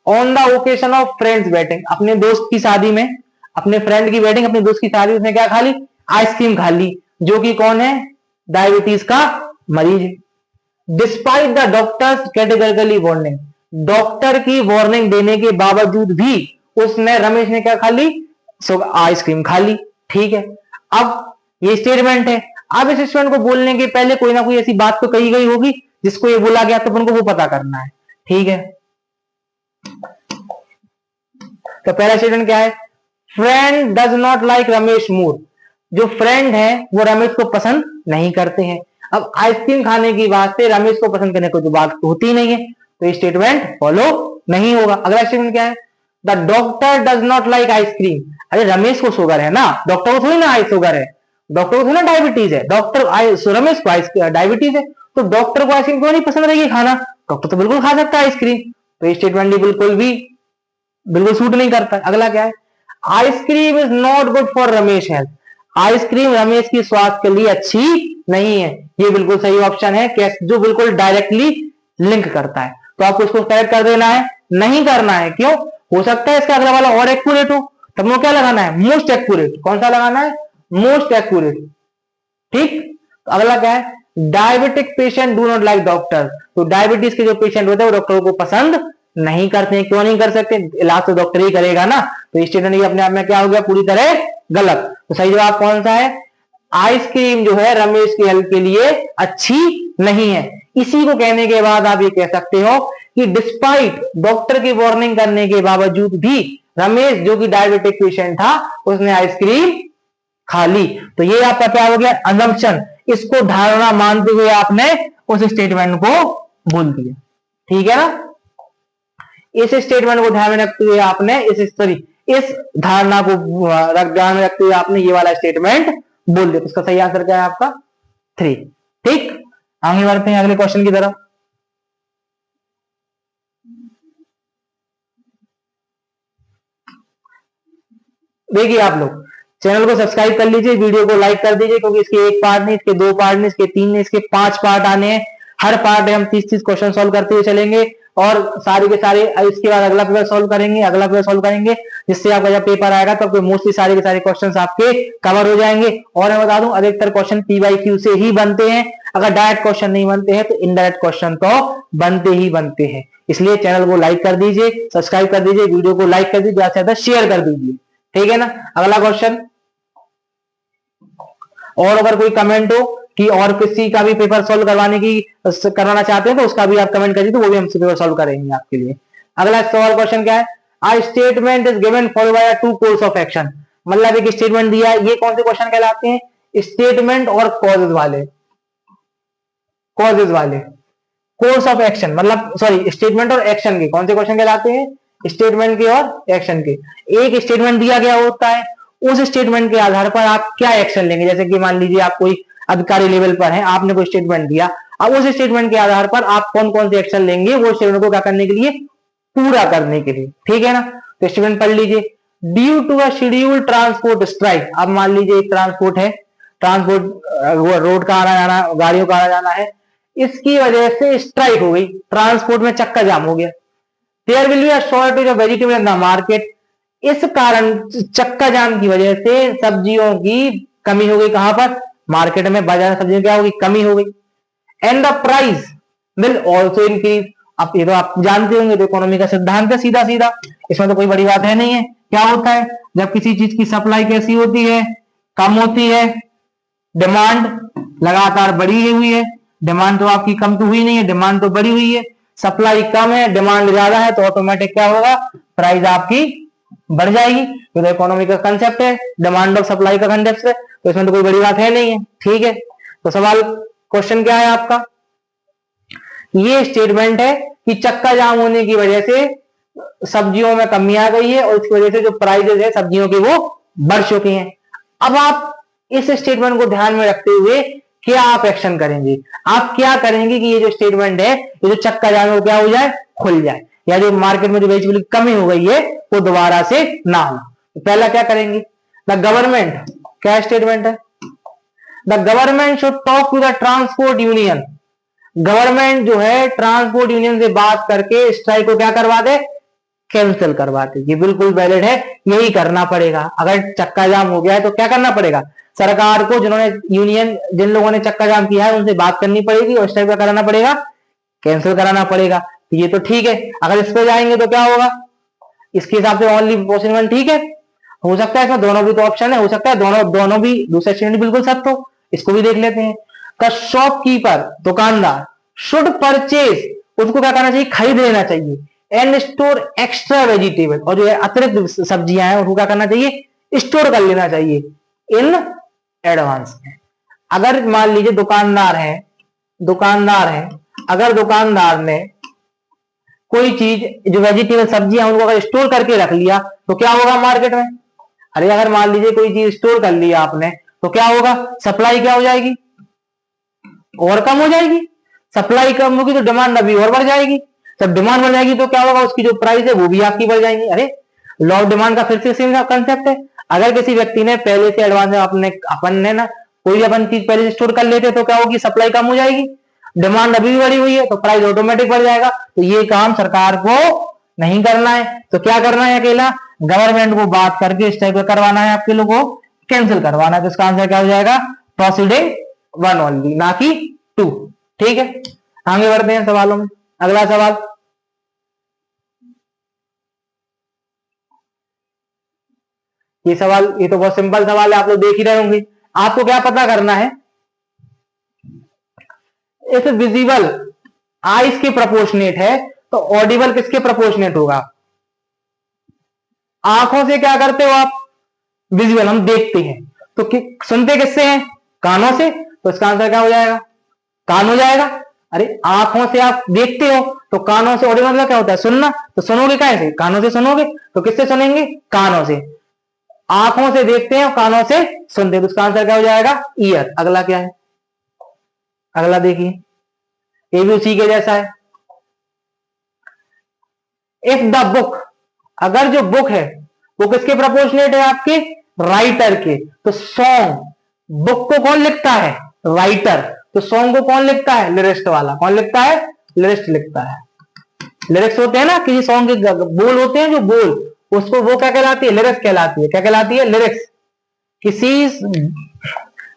On the occasion of friends wedding, अपने दोस्त की शादी में, अपने फ्रेंड की वेडिंग, अपने दोस्त की शादी, उसने क्या खा ली? आइसक्रीम खा ली, जो कि कौन है? डायबिटीज का मरीज है। Despite the doctors categorically warning, doctor की वार्निंग देने के बावजूद भी उसने, रमेश ने क्या खा ली? आइसक्रीम खा ली। ठीक है, अब ये स्टेटमेंट है। अब इस स्टेटमेंट को बोलने के पहले कोई ना कोई ऐसी बात तो कही गई होगी जिसको ये बोला गया, तो अपन को वो पता करना है। ठीक है, तो पहला स्टेटमेंट क्या है? Friend does not like Ramesh more, जो फ्रेंड है वो रमेश को पसंद नहीं करते हैं। अब आइसक्रीम खाने की बात से रमेश को पसंद करने को जो बात होती नहीं है, तो ये स्टेटमेंट फॉलो नहीं होगा। अगला स्टेटमेंट क्या है? The doctor does not like ice cream, अरे रमेश को शुगर है ना, डॉक्टर को थोड़ी ना शुगर है, डॉक्टर को थोड़ी ना डायबिटीज है, डॉक्टर रमेश को डायबिटीज है, तो डॉक्टर को आइसक्रीम क्यों नहीं पसंद रहेगी खाना? डॉक्टर तो बिल्कुल खा सकता है आइसक्रीम। तो ये स्टेटमेंट बिल्कुल सूट नहीं करता। अगला क्या है? Ice cream is not good for Ramesh health, ice cream Ramesh की स्वास्थ्य के लिए अच्छी नहीं है। ये बिल्कुल सही ऑप्शन है, जो बिल्कुल डायरेक्टली लिंक करता है। तो आपको इसको करेक्ट कर देना है, नहीं करना है। क्यों? हो सकता है इसका अगला वाला और एक्यूरेट हो, तब वो क्या लगाना है? Most accurate. कौन सा लगाना है? Most accurate. ठीक, तो अगला क्या है? Diabetic patient do not like doctor, तो डायबिटीज के जो पेशेंट होते हैं वो डॉक्टर को पसंद नहीं करते हैं। क्यों नहीं कर सकते? इलाज तो डॉक्टर ही करेगा ना। तो स्टेटमेंट अपने आप में क्या हो गया? पूरी तरह गलत। तो सही जवाब कौन सा है? आइसक्रीम जो है रमेश की हेल्थ के लिए अच्छी नहीं है। इसी को कहने के बाद आप ये कह सकते हो कि डिस्पाइट डॉक्टर की वार्निंग करने के बावजूद भी रमेश जो कि डायबिटिक पेशेंट था उसने आइसक्रीम खा ली। तो ये आपका क्या हो गया? अजम्पशन। इसको धारणा मानते हुए आपने उस स्टेटमेंट को बोल दिया। ठीक है ना? इस स्टेटमेंट को ध्यान में रखते हुए आपने इस धारणा को ध्यान में रखते हुए आपने ये वाला स्टेटमेंट बोल दिया। उसका सही आंसर क्या है आपका? 3। ठीक, आगे बढ़ते हैं अगले क्वेश्चन की तरफ। देखिए आप लोग चैनल को सब्सक्राइब कर लीजिए, वीडियो को लाइक कर दीजिए, क्योंकि इसके एक पार्ट नहीं, इसके 2 पार्ट नहीं, इसके 3 नहीं, इसके 5 पार्ट आने हैं। हर पार्ट में हम 30-30 क्वेश्चन सॉल्व करते हुए चलेंगे और सारे के सारे इसके बाद अगला पेपर सॉल्व करेंगे, अगला पेपर सॉल्व करेंगे, जिससे आपका जब पेपर आएगा तो आपके मोस्टली सारे के सारे क्वेश्चंस आपके कवर हो जाएंगे। और मैं बता दूं अधिकतर क्वेश्चन PYQ से ही बनते हैं, अगर डायरेक्ट क्वेश्चन नहीं बनते हैं तो इनडायरेक्ट क्वेश्चन तो बनते ही बनते हैं। इसलिए चैनल को लाइक कर दीजिए, सब्सक्राइब कर दीजिए, वीडियो को लाइक कर दीजिए, ज्यादा से ज्यादा शेयर कर दीजिए। ठीक है ना? अगला क्वेश्चन, और अगर कोई कमेंट हो कि और किसी का भी पेपर सॉल्व करवाना चाहते हैं तो उसका भी आप कमेंट करिए, तो वो भी हम पेपर सॉल्व करेंगे आपके लिए। अगला सवाल क्वेश्चन क्या है? A statement is given followed by 2 course of action, मतलब एक स्टेटमेंट दिया है। ये कौन से क्वेश्चन कहलाते हैं? स्टेटमेंट और कॉजेज वाले। कोर्स ऑफ एक्शन मतलब स्टेटमेंट और एक्शन के कौन से क्वेश्चन कहलाते हैं? स्टेटमेंट के और एक्शन के। एक स्टेटमेंट दिया गया होता है, उस स्टेटमेंट के आधार पर आप क्या एक्शन लेंगे। जैसे कि मान लीजिए आप कोई अधिकारी लेवल पर हैं, आपने कोई स्टेटमेंट दिया, अब उस स्टेटमेंट के आधार पर आप कौन कौन से एक्शन लेंगे वो स्टेटमेंट को क्या करने के लिए? पूरा करने के लिए। ठीक है ना? तो स्टेटमेंट पढ़ लीजिए। Due to a schedule transport strike, अब मान लीजिए एक ट्रांसपोर्ट है, रोड का आना जाना, गाड़ियों का आना जाना है, इसकी वजह से स्ट्राइक हो गई, ट्रांसपोर्ट में चक्का जाम हो गया। There will be a shortage of vegetable in the market, इस कारण चक्का जाम की वजह से सब्जियों की कमी हो गई। कहां पर? मार्केट में, बाजार में सब्जियों क्या होगी? कमी हो गई। And the price will also increase, अब ये तो आप जानते होंगे, तो इकोनॉमी का सिद्धांत है सीधा सीधा, इसमें तो कोई बड़ी बात है नहीं है। क्या होता है जब किसी चीज की सप्लाई कैसी होती है? कम होती है, डिमांड लगातार बढ़ी हुई है, डिमांड तो आपकी कम तो हुई नहीं है, डिमांड तो बढ़ी हुई है। सप्लाई कम है, डिमांड ज्यादा है, तो ऑटोमेटिक क्या होगा? प्राइस आपकी बढ़ जाएगी। तो इकोनॉमी का कंसेप्ट है, डिमांड और सप्लाई का कंसेप्ट है, तो इसमें तो कोई बड़ी बात है नहीं है। ठीक है, तो सवाल क्वेश्चन क्या है आपका, ये स्टेटमेंट है कि चक्का जाम होने की वजह से सब्जियों में कमी आ गई है और उसकी वजह से जो प्राइजेस है सब्जियों की वो बढ़ चुकी हैं। अब आप इस स्टेटमेंट को ध्यान में रखते हुए क्या आप एक्शन करेंगे, आप क्या करेंगे कि ये जो स्टेटमेंट है, ये जो चक्का जाम है वो क्या हो जाए, खुल जाए, या जो मार्केट में जो वेजिटेबल की कमी हो गई है वो दोबारा से ना हो। तो पहला क्या करेंगे, द गवर्नमेंट, क्या स्टेटमेंट है, the government should talk to the transport union, government जो है ट्रांसपोर्ट यूनियन से बात करके स्ट्राइक को क्या करवा दे, कैंसिल करवा दे। ये बिल्कुल वैलिड है, यही करना पड़ेगा। अगर चक्का जाम हो गया है तो क्या करना पड़ेगा, सरकार को, जिन्होंने यूनियन, जिन लोगों ने चक्का जाम किया है उनसे बात करनी पड़ेगी और स्ट्राइक कराना पड़ेगा, कैंसिल कराना पड़ेगा। तो ये तो ठीक है। अगर इस पे जाएंगे तो क्या होगा, इसके हिसाब से ओनली ऑप्शन वन ठीक है, हो सकता है इसमें दोनों भी तो ऑप्शन है, हो सकता है दोनों भी दूसरा स्टेटमेंट बिल्कुल सत्य हो, इसको भी देख लेते हैं। द शॉपकीपर, दुकानदार, शुड परचेज, उसको क्या करना चाहिए, खरीद लेना चाहिए, एंड स्टोर एक्स्ट्रा वेजिटेबल, और जो है अतिरिक्त सब्जियां हैं उनको क्या करना चाहिए, स्टोर कर लेना चाहिए इन एडवांस में। अगर मान लीजिए दुकानदार है, अगर दुकानदार ने कोई चीज जो वेजिटेबल सब्जियां उनको अगर स्टोर करके रख लिया तो क्या होगा मार्केट में, अरे अगर मान लीजिए कोई चीज स्टोर कर लिया आपने तो क्या होगा, सप्लाई क्या हो जाएगी, और कम हो जाएगी। सप्लाई कम होगी तो डिमांड अभी और बढ़ जाएगी, जब डिमांड बढ़ जाएगी तो क्या होगा, उसकी जो प्राइस है वो भी आपकी बढ़ जाएगी। अरे लॉ ऑफ डिमांड का फिर से सेम कंसेप्ट है। अगर किसी व्यक्ति ने पहले से एडवांस अपन ने ना कोई अपन चीज पहले से स्टोर कर लेते तो क्या होगी, सप्लाई कम हो जाएगी, डिमांड अभी भी बढ़ी हुई है तो प्राइस ऑटोमेटिक बढ़ जाएगा। तो ये काम सरकार को नहीं करना है, तो क्या करना है, अकेला गवर्नमेंट को बात करके इस टाइप का करवाना है, आपके लोगों को कैंसिल करवाना है। तो इसका आंसर क्या हो जाएगा, प्रोसीडिंग वन ओनली, ना कि टू। ठीक है, आगे बढ़ते हैं सवालों में। अगला सवाल, ये सवाल, ये तो बहुत सिंपल सवाल है, आप लोग देख ही रहे होंगे। आपको क्या पता करना है, इफ विजिबल आइस के प्रोपोर्शनेट है तो ऑडिबल किसके प्रोपोर्शनेट होगा, आंखों से क्या करते हो आप, विजुअल हम देखते हैं, तो सुनते किससे हैं, कानों से, तो इसका आंसर क्या हो जाएगा, कान हो जाएगा। अरे आंखों से आप देखते हो तो कानों से, ऑडिबल मतलब क्या होता है, सुनना, तो सुनोगे कैसे, कानों से सुनोगे, तो किससे सुनेंगे, कानों से। आंखों से देखते हैं और कानों से सुनते हैं, तो इसका आंसर क्या हो जाएगा, ईयर। अगला क्या है, अगला देखिए, ये भी उसी के जैसा है। इफ द बुक, अगर जो बुक है वो किसके प्रोपोर्शनेट है, आपके राइटर के, तो सॉन्ग, बुक को कौन लिखता है, राइटर, तो सॉन्ग को कौन लिखता है, लिरिस्ट वाला, कौन लिखता है, लिरिस्ट लिखता है। लिरिक्स होते हैं ना, किसी सॉन्ग के बोल होते हैं, जो बोल, उसको वो क्या कहलाती है, लिरिक्स कहलाती है। क्या कहलाती है, लिरिक्स। किसी,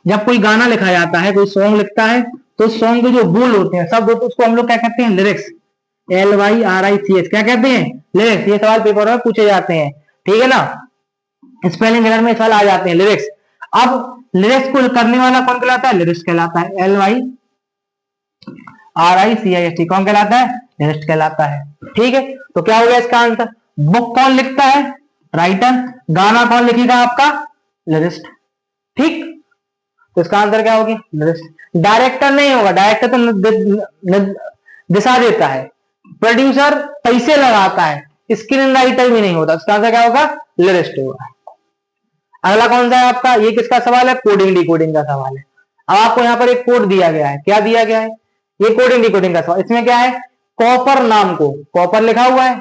जब कोई गाना लिखा जाता है, कोई सॉन्ग लिखता है, तो सॉन्ग के जो बोल होते हैं, शब्द होते हैं, उसको हम लोग क्या कहते हैं, लिरिक्स, LYRICS, क्या कहते हैं, लिरिक्स। ये सवाल पेपर में पूछे जाते हैं, ठीक है ना, स्पेलिंग एरर में सवाल आ जाते हैं, लिरिक्स। अब लिरिक्स को करने वाला कौन कहलाता है, लिरिक्स कहलाता है, LYRICIST, कौन कहलाता है, लिरिक्स कहलाता है। ठीक है, तो क्या हो गया इसका आंसर, बुक कौन लिखता है, राइटर, गाना कौन लिखेगा, आपका लिरिस्ट। ठीक, तो इसका आंसर क्या होगी, लिरिस्ट। डायरेक्टर नहीं होगा, डायरेक्टर तो दिशा देता है, प्रोड्यूसर पैसे लगाता है, स्क्रीन राइटर भी नहीं होता, इसका आंसर क्या होगा, लिरिस्ट होगा। अगला कौन सा है आपका, ये किसका सवाल है, कोडिंग डिकोडिंग का सवाल है। अब आपको यहाँ पर एक कोड दिया गया है, क्या दिया गया है, ये कोडिंग डिकोडिंग का सवाल। इसमें क्या है, कॉपर नाम को, कॉपर लिखा हुआ है,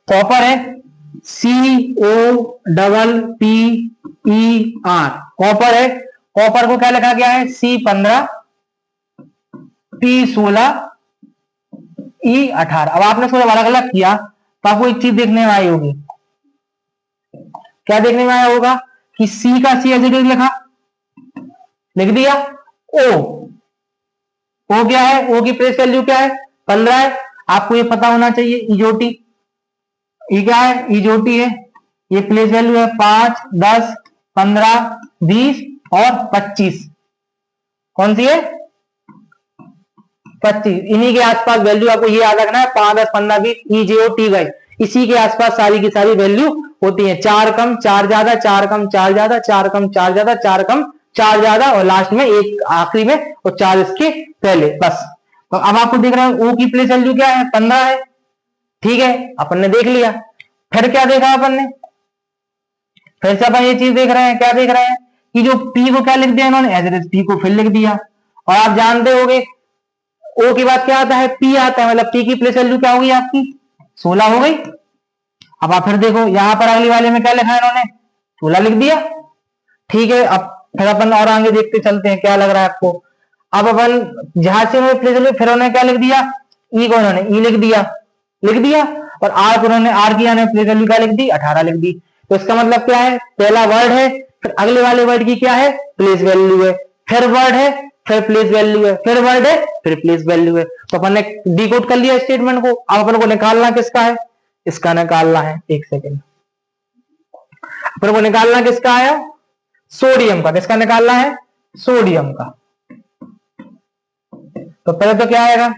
कॉपर है COPPER, कॉपर है, कॉपर को क्या लिखा गया है, C15 P16 E18। अब आपने थोड़ा अलग अलग किया तो आपको एक चीज देखने में आई होगी, क्या देखने में आया होगा कि सी का सी एज इट इज लिखा, लिख दिया। ओ क्या है, ओ की प्लेस वैल्यू क्या है, 15 है। आपको ये पता होना चाहिए, इजोटी, ये क्या है, इजोटी है, ये प्लेस वैल्यू है 5, 10, 15, 20 और 25। कौन सी है, 25। इन्हीं के आसपास वैल्यू आपको ये याद रखना है, 5, 10, 15, 20, EJOTY। इसी के आसपास सारी की सारी वैल्यू होती है, 4 कम 4 ज्यादा, 4 कम 4 ज्यादा, 4 कम 4 ज्यादा, 4 कम 4 ज्यादा, और लास्ट में एक आखिरी में और 4 इसके पहले, बस। तो अब आपको देख रहे हैं ओ की प्लेस वैल्यू क्या है, 15 है, ठीक है, अपन ने देख लिया। फिर क्या देखा अपन ने, फिर से अपन ये चीज देख रहे हैं, क्या देख रहे हैं कि जो पी को क्या लिख दिया इन्होंने, एज इट इज पी को फिर लिख दिया। और आप जानते होंगे ओ के बाद क्या आता है, पी आता है, मतलब पी की प्लेस वैल्यू क्या होगी आपकी, 16 हो गई। अब आप फिर देखो यहां पर अगली वाले में क्या लिखा है इन्होंने, 16 लिख दिया, ठीक है। अब फिर अपन और आगे देखते चलते हैं क्या लग रहा है आपको। अब अपन जहां से उन्होंने प्लेस वैल्यू, फिर उन्होंने क्या लिख दिया, ई को उन्होंने ई लिख दिया, और आर को उन्होंने आर की प्लेस वैल्यू क्या लिख दी, 18 लिख दी। तो इसका मतलब क्या है, पहला वर्ड है, फिर अगले वाले वर्ड की क्या है, प्लेस वैल्यू है, फिर वर्ड है, फिर प्लेस वैल्यू है, फिर वर्ड है, फिर प्लेस वैल्यू है। तो अपन ने डिकोड कर लिया स्टेटमेंट को। अब अपन को निकालना किसका है, इसका निकालना है, एक सेकेंड, अपन को निकालना किसका आया, सोडियम का। किसका निकालना है, सोडियम का। तो पहले तो क्या आएगा,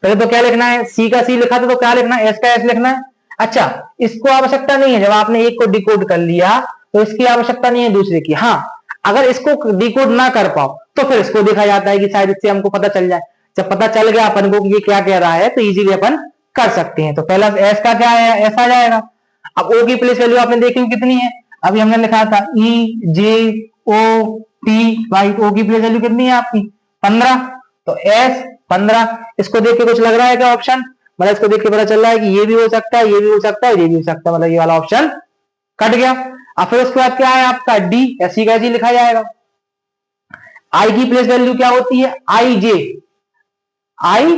पहले तो क्या लिखना है, सी का सी लिखा था तो क्या लिखना है, एस का एस लिखना है। अच्छा, इसको आवश्यकता नहीं है, जब आपने एक को डिकोड कर लिया तो इसकी आवश्यकता नहीं है दूसरे की। हाँ, अगर इसको डिकोड ना कर पाओ तो फिर इसको देखा जाता है कि शायद इससे हमको पता चल जाए। जब पता चल गया अपन को कि ये क्या कह रहा है तो इजीली अपन कर सकते हैं। तो पहला एस का क्या है, एस आ जाएगा। अब ओ की प्लेस वैल्यू आपने देखी कितनी है, अभी हमने लिखा था ई जे ओ टी वाई, ओ की प्लेस वैल्यू कितनी है आपकी, 15। तो एस 15, इसको देख के कुछ लग रहा है क्या ऑप्शन, मतलब इसको देख के पता चल रहा है कि ये भी हो सकता है, ये भी हो सकता है, ये भी हो सकता है, मतलब ये वाला ऑप्शन कट गया। अब फिर उसके बाद क्या है आपका डी, ऐसी कैसी लिखा जाएगा। आई की प्लेस वैल्यू क्या होती है, आई जे, आई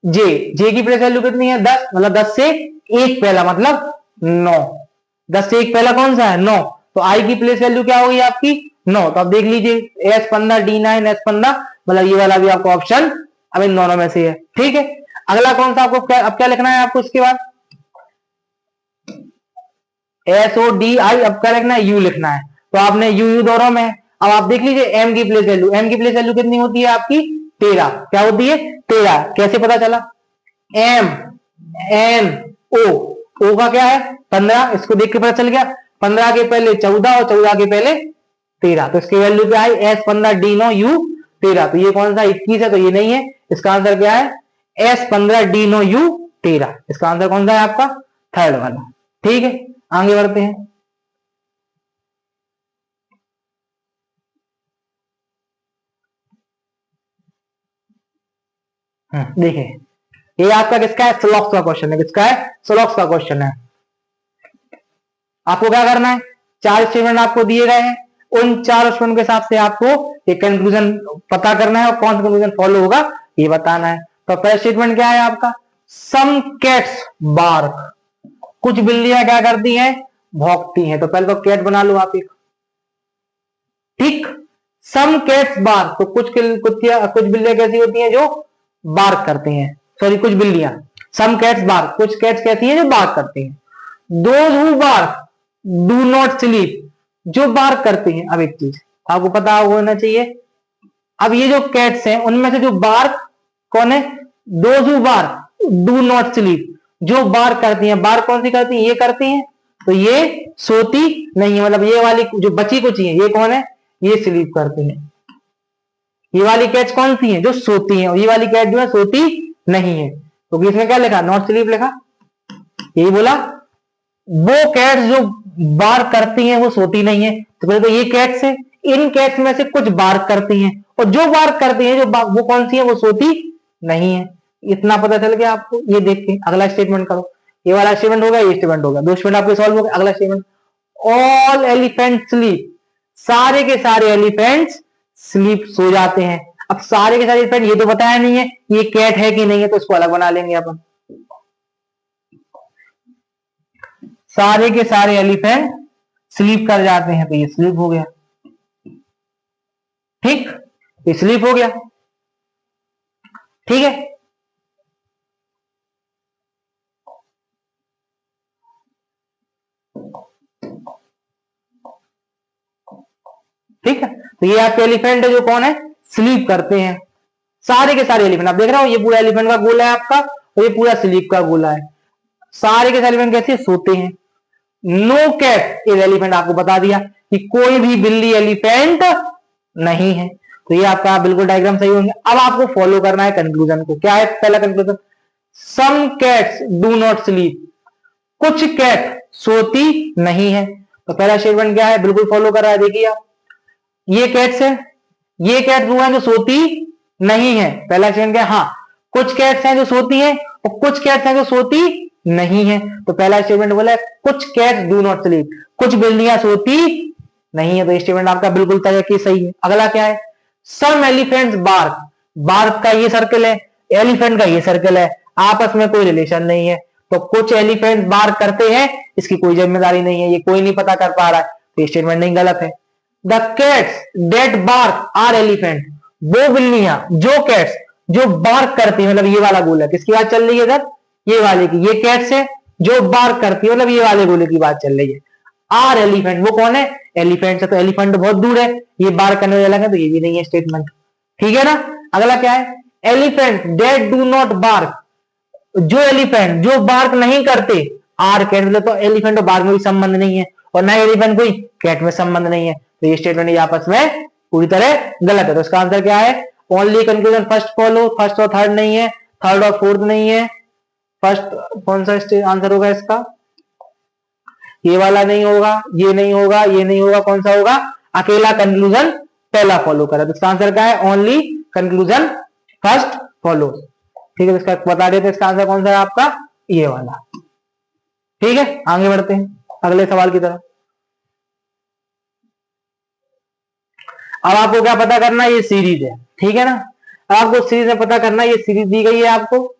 जे, जे की प्लेस वैल्यू कितनी है, 10, मतलब 10 से एक पहला मतलब 9, 10 से एक पहला कौन सा है, 9। तो आई की प्लेस वैल्यू क्या होगी आपकी, 9। तो अब देख लीजिए S15 D9 S15, मतलब ये वाला भी आपको ऑप्शन अब इन दोनों में से है, ठीक है। अगला कौन सा आपको अब क्या लिखना है आपको, इसके बाद SODI, अब क्या लिखना है, यू लिखना है। तो आपने यू दोनों में, अब आप देख लीजिए एम की प्लेस वैल्यू, एम की प्लेस वैल्यू कितनी होती है आपकी, 13। क्या होती है, 13। कैसे पता चला, एम एन ओ, ओ का क्या है 15, इसको देख के पता चल गया। 15 के पहले 14 और 14 के पहले 13, तो इसकी वैल्यू क्या है, S15 D9 U 13। तो ये कौन सा 21 है, तो ये नहीं है, इसका आंसर क्या है, S15 D9 U 13। इसका आंसर कौन सा है आपका, थर्ड वाला, ठीक है। आगे बढ़ते हैं। देखिए ये आपका किसका है, सोलॉक्स का क्वेश्चन है, किसका है, सोलॉक्स का क्वेश्चन है। आपको क्या करना है, 4 स्टेटमेंट आपको दिए गए हैं, उन 4 स्टेटमेंट के हिसाब से आपको एक कंक्लूजन पता करना है और कौन सा कंक्लूजन फॉलो होगा ये बताना है। तो पहला स्टेटमेंट क्या है आपका, सम कैट्स बार्क, कुछ बिल्लियां क्या करती हैं, भौंकती हैं। तो पहले तो कैट बना लो आप एक, ठीक। सम कैट्स बार्क, तो कुछ बिल्लियां कैसी होती हैं जो बार्क करती हैं, सॉरी कुछ बिल्लियां, सम कैट्स बार्क, कुछ कैट्स कैसी हैं जो बार्क करती हैं। Those who bark do not sleep, जो बार्क करती हैं। अब एक चीज आपको पता होना चाहिए, अब ये जो कैट्स हैं उनमें से जो बार्क कौन है, those who bark do not sleep, जो बार्क करती हैं। बार्क कौन सी करती हैं, ये करती हैं, तो ये सोती नहीं है, मतलब ये वाली जो बची कुछ है ये कौन है, ये स्लीप करती हैं। ये वाली कैट्स कौन सी हैं, जो सोती हैं, और ये वाली कैट जो है सोती नहीं है। तो इसमें क्या लिखा, नॉट स्लीप लिखा, यही बोला। वो कैट्स जो बार्क करती हैं वो सोती नहीं है, तो पहले तो ये कैट्स है, इन कैट्स में से कुछ बार्क करती हैं, और जो बार्क करती हैं वो कौन सी है, वो सोती नहीं है। इतना पता चल गया आपको। ये देख के अगला स्टेटमेंट करो, ये वाला स्टेटमेंट हो गया, ये स्टेटमेंट हो गया, 2 स्टेटमेंट आपके सॉल्व हो गए। अगला स्टेटमेंट, ऑल एलिफेंट स्लीप, सारे के सारे एलिफेंट्स स्लीप, सो जाते हैं। अब सारे के सारे एलिफेंट, ये तो बताया नहीं है ये कैट है कि नहीं है, तो इसको अलग बना लेंगे अपन। सारे के सारे एलिफेंट स्लीप कर जाते हैं, तो ये स्लीप हो गया, ठीक, ये स्लीप हो गया, ठीक है। ठीक है, तो ये आपके एलिफेंट है जो कौन है, स्लीप करते हैं। सारे के सारे एलिफेंट आप देख रहे हो, ये पूरा एलिफेंट का गोल है आपका, तो ये पूरा स्लीप का गोला है। सारे के एलिफेंट कैसे सोते हैं। नो कैट इज एलिफेंट, आपको बता दिया कि कोई भी बिल्ली एलिफेंट नहीं है। तो ये आपका बिल्कुल डायग्राम सही होंगे। अब आपको फॉलो करना है कंक्लूजन को। क्या है पहला conclusion, some cats do not sleep, कुछ कैट सोती नहीं है। तो पहला स्टेटमेंट क्या है, बिल्कुल फॉलो कर रहा है। देखिए आप, ये कैट्स है, ये कैट्स वो है जो सोती नहीं है। पहला स्टेटमेंट क्या है, हाँ कुछ कैट्स हैं जो सोती हैं और कुछ कैट्स हैं जो सोती नहीं है। तो पहला स्टेटमेंट बोला है कुछ कैट्स डू नॉट स्लीप, कुछ बिल्लियां सोती नहीं है। तो स्टेटमेंट आपका बिल्कुल तरीके सही है। अगला क्या है, सम एलिफेंट्स बार्क, बार्क का ये सर्कल है, एलिफेंट का ये सर्कल है, आपस में कोई रिलेशन नहीं है। तो कुछ एलिफेंट बार्क करते हैं, इसकी कोई जिम्मेदारी नहीं है, ये कोई नहीं पता कर पा रहा है। तो स्टेटमेंट नहीं, गलत है। The cats that bark are elephant, वो बिल्लियां जो कैट्स जो बार्क करती है, मतलब ये वाला गोला किसकी बात चल रही है इधर, ये वाले की, ये कैट्स है जो बार्क करती है, मतलब ये वाले गोले की बात चल रही है। आर एलिफेंट, वो कौन है, एलिफेंट से। तो एलिफेंट बहुत दूर है, ये बार्क करने वाला है, तो ये भी नहीं है स्टेटमेंट, ठीक है ना। अगला क्या है, elephant that do not bark, जो एलिफेंट जो बार्क नहीं करते, आर कैट, मतलब तो एलिफेंट और बार्क में भी संबंध नहीं है और ना एलिफेंट कोई कैट में संबंध नहीं है। तो ये स्टेटमेंट आपस में पूरी तरह गलत है। तो इसका आंसर क्या है, only conclusion first follow, first और थर्ड नहीं है, थर्ड और फोर्थ नहीं है। फर्स्ट कौन सा आंसर होगा इसका, ये वाला नहीं होगा, ये नहीं होगा, ये नहीं होगा, कौन सा होगा, अकेला कंक्लूजन पहला फॉलो करा। तो इसका आंसर क्या है, ओनली कंक्लूजन फर्स्ट फॉलो, ठीक है। इसका बता देते इसका आंसर कौन सा है आपका, ये वाला, ठीक है। आगे बढ़ते हैं अगले सवाल की तरफ। अब आपको क्या पता करना है, ये सीरीज है, ठीक है ना। आपको सीरीज में पता करना है, ये सीरीज दी गई है आपको,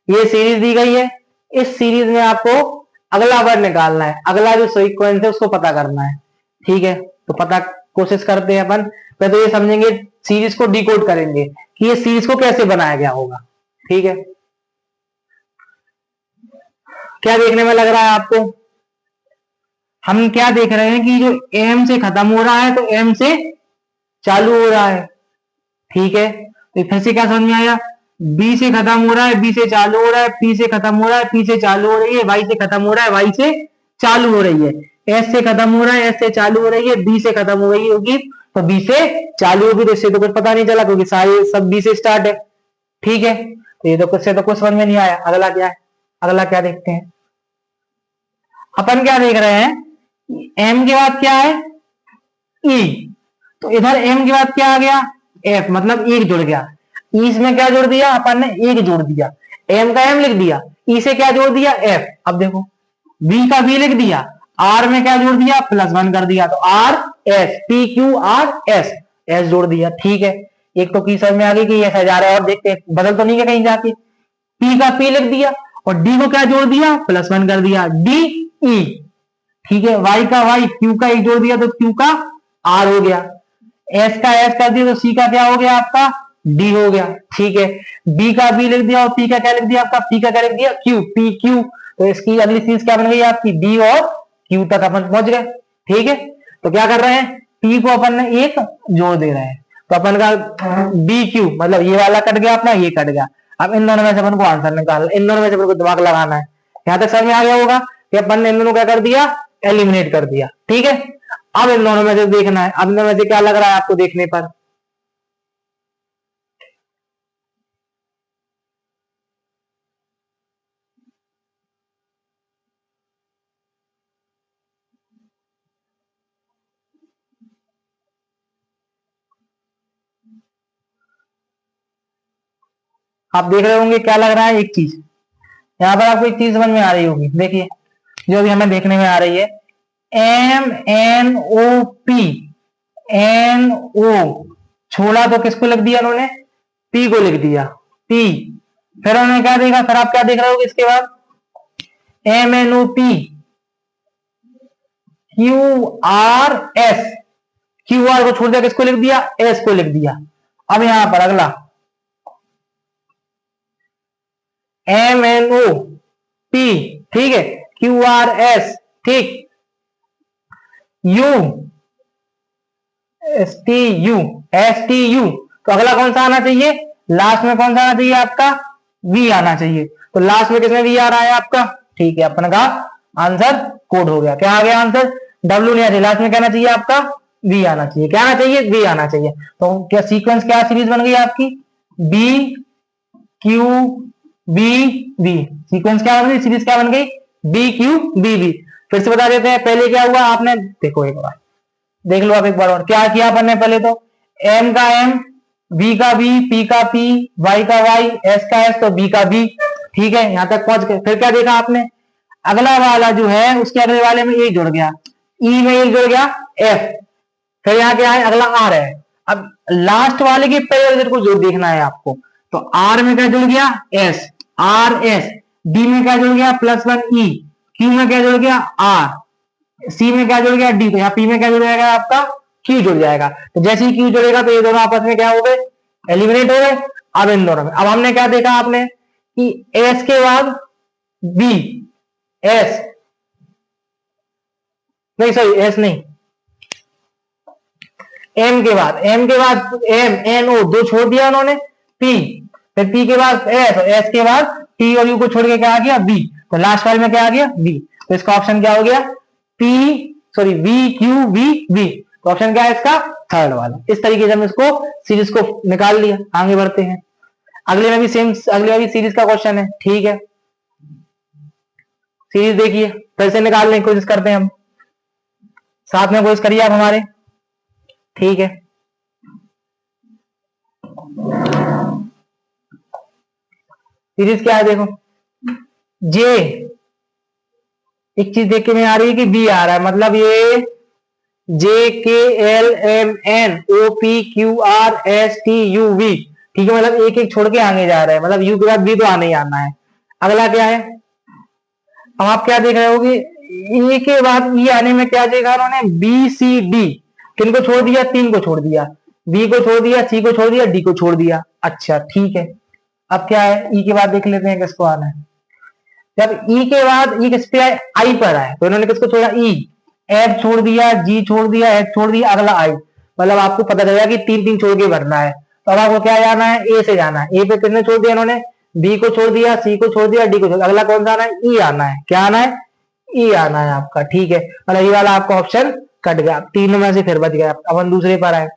ये सीरीज दी गई है। इस सीरीज में आपको अगला वर्ड निकालना है, अगला जो सीक्वेंस है उसको पता करना है, ठीक है। तो पता कोशिश करते हैं अपन। पहले तो ये समझेंगे, सीरीज को डिकोड करेंगे कि ये सीरीज को कैसे बनाया गया होगा, ठीक है। क्या देखने में लग रहा है आपको, हम क्या देख रहे हैं कि जो एम से खत्म हो रहा है तो एम से चालू हो रहा है, ठीक है। तो फिर से क्या समझ में आया, बी से खत्म हो रहा है, बी से चालू हो रहा है, पी से खत्म हो रहा है, पी से चालू हो रही है, वाई से खत्म हो रहा है, वाई से चालू हो रही है, एस से खत्म हो रहा है, एस से चालू हो रही है, बी से खत्म हो गई होगी तो बी से चालू होगी। तो इससे तो कुछ पता नहीं चला क्योंकि सारे सब बी से स्टार्ट है, ठीक है। तो ये तो कुछ से तो कुछ समझ में नहीं आया। अगला क्या है, अगला क्या देखते हैं, अपन क्या देख रहे हैं, एम के बाद क्या है, ई। तो इधर एम के बाद क्या आ गया, एफ, मतलब एक जुड़ गया। ई में क्या जोड़ दिया अपन ने, एक जोड़ दिया, एम का एम लिख दिया, ई से क्या जोड़ दिया, एफ। अब देखो बी का बी लिख दिया, आर में क्या जोड़ दिया, +1 कर दिया, तो R S, P Q R S, S जोड़ दिया, ठीक है। एक तो की समझ में आ गई कि ऐसा जा रहा है, और देखते हैं बदल तो नहीं है कहीं जाके। पी का पी लिख दिया और डी को क्या जोड़ दिया, +1 कर दिया, डी ई, ठीक है। वाई का वाई, क्यू का एक जोड़ दिया तो क्यू का आर हो गया, एस का एस कर दिया तो सी का क्या हो गया आपका, डी हो गया, ठीक है। बी का बी लिख दिया और पी का क्या लिख दिया आपका, पी का क्या लिख दिया, क्यू, पी क्यू। तो इसकी अगली चीज क्या बन गई आपकी, डी और क्यू तक अपन पहुंच गए, ठीक है। तो क्या कर रहे हैं, पी को अपन ने एक जोड़ दे रहे हैं, तो अपन का डी क्यू मतलब ये वाला कट गया अपना, ये कट गया। अब इन दोनों में से अपन को आंसर निकालना, इन दोनों में से अपन को दिमाग लगाना है। यहां तक समझ में आ गया होगा कि अपन ने इन दोनों क्या कर दिया, एलिमिनेट कर दिया, ठीक है। अब इन दोनों में से देखना है, अब इन दोनों में से क्या लग रहा है आपको देखने पर, आप देख रहे होंगे क्या लग रहा है, एक चीज यहाँ पर आपको एक चीज समझ में आ रही होगी, देखिए जो अभी हमें देखने में आ रही है, M N O P, N O छोड़ा तो किसको लिख दिया उन्होंने, पी को लिख दिया, पी। फिर उन्होंने क्या देखा, फिर आप क्या देख रहे हो इसके बाद, M N O P Q R S, Q R को छोड़ दिया, किसको लिख दिया, एस को लिख दिया। अब यहां पर अगला एम एन ओ पी, ठीक है, क्यू आर एस, ठीक, यू STU तो अगला कौन सा आना चाहिए, लास्ट में कौन सा आना चाहिए आपका, V आना चाहिए। तो लास्ट में किसमें V आ रहा है आपका, ठीक है, अपन का आंसर कोड हो गया। क्या आ गया आंसर, W नहीं आ चाहिए, लास्ट में कहना चाहिए आपका V आना चाहिए। क्या आना चाहिए, V आना चाहिए। तो क्या सीक्वेंस, क्या सीरीज बन गई आपकी, BQBV। सीक्वेंस क्या बन गई, सीरीज क्या बन गई, BQBV। फिर से बता देते हैं, पहले क्या हुआ आपने देखो एक बार देख लो आप एक बार और, क्या किया अपन ने पहले तो M का M, V का V, P का P, Y का Y, S का S, तो B का B। ठीक है, यहां तक पहुंच गए। फिर क्या देखा आपने, अगला वाला जो है उसके अगले वाले में एक जुड़ गया, E में एक जुड़ गया F, फिर यहाँ क्या है अगला R है। अब लास्ट वाले के पहले डिजिट को जोड़ देखना है आपको, तो R में क्या जुड़ गया S, R S, D में क्या जुड़ गया +1 E, Q में क्या जुड़ गया R, सी में क्या जुड़ गया डी, तो यहाँ पी में क्या जुड़ जाएगा आपका क्यू जुड़ जाएगा। तो जैसे ही क्यू जुड़ेगा तो ये दोनों आपस में क्या हो गए, एलिमिनेट हो गए। अब इन दोनों में अब हमने क्या देखा आपने कि एस के बाद बी, एस नहीं सॉरी एस नहीं, एम के बाद एम एन ओ दो छोड़ दिया उन्होंने, पी, फिर पी के बाद एस, और एस के बाद टी और यू को छोड़ के क्या आ गया बी, तो लास्ट वाले में क्या आ गया बी। तो इसका ऑप्शन क्या हो गया, पी सॉरी VQBV। तो ऑप्शन क्या है इसका, थर्ड वाला। इस तरीके से हम इसको सीरीज को निकाल लिया। आगे बढ़ते हैं, अगले में भी सेम, अगले में भी सीरीज का क्वेश्चन है। ठीक है, सीरीज देखिए, फिर से निकालने की कोशिश करते हैं हम, साथ में कोशिश करिए आप हमारे। ठीक है, सीरीज क्या है देखो, जे एक चीज देख के में आ रही है कि बी आ रहा है, मतलब ये JKLMNOPQRSTUV। ठीक है, मतलब एक एक छोड़ के आगे जा रहे हैं, मतलब यू के बाद बी तो आने ही आना है। अगला क्या है, अब आप क्या देख रहे होगे, ए के बाद ई आने में क्या देखा उन्होंने, BCD, किन को छोड़ दिया, तीन को छोड़ दिया, बी को छोड़ दिया, सी को छोड़ दिया, डी को छोड़ दिया। अच्छा ठीक है, अब क्या है, ई के बाद देख लेते हैं किसको आना है। जब ई के बाद ई किस पे आए, आई पर आए, तो इन्होंने किसको छोड़ा, ई, एफ छोड़ दिया, जी छोड़ दिया, एच छोड़ दिया, अगला आई। मतलब आपको पता चलेगा कि तीन तीन छोड़ के भरना है। तो अब आपको क्या जाना है, ए से जाना है। ए पे किसने छोड़ दिया इन्होंने, बी को छोड़ दिया, सी को छोड़ दिया, डी को छोड़ दिया, अगला कौन सा आना है, ई आना है। क्या आना है, ई आना है आपका। ठीक है, मतलब ये वाला आपका ऑप्शन कट गया, तीनों में से फिर बच गया। अब हम दूसरे पर आए।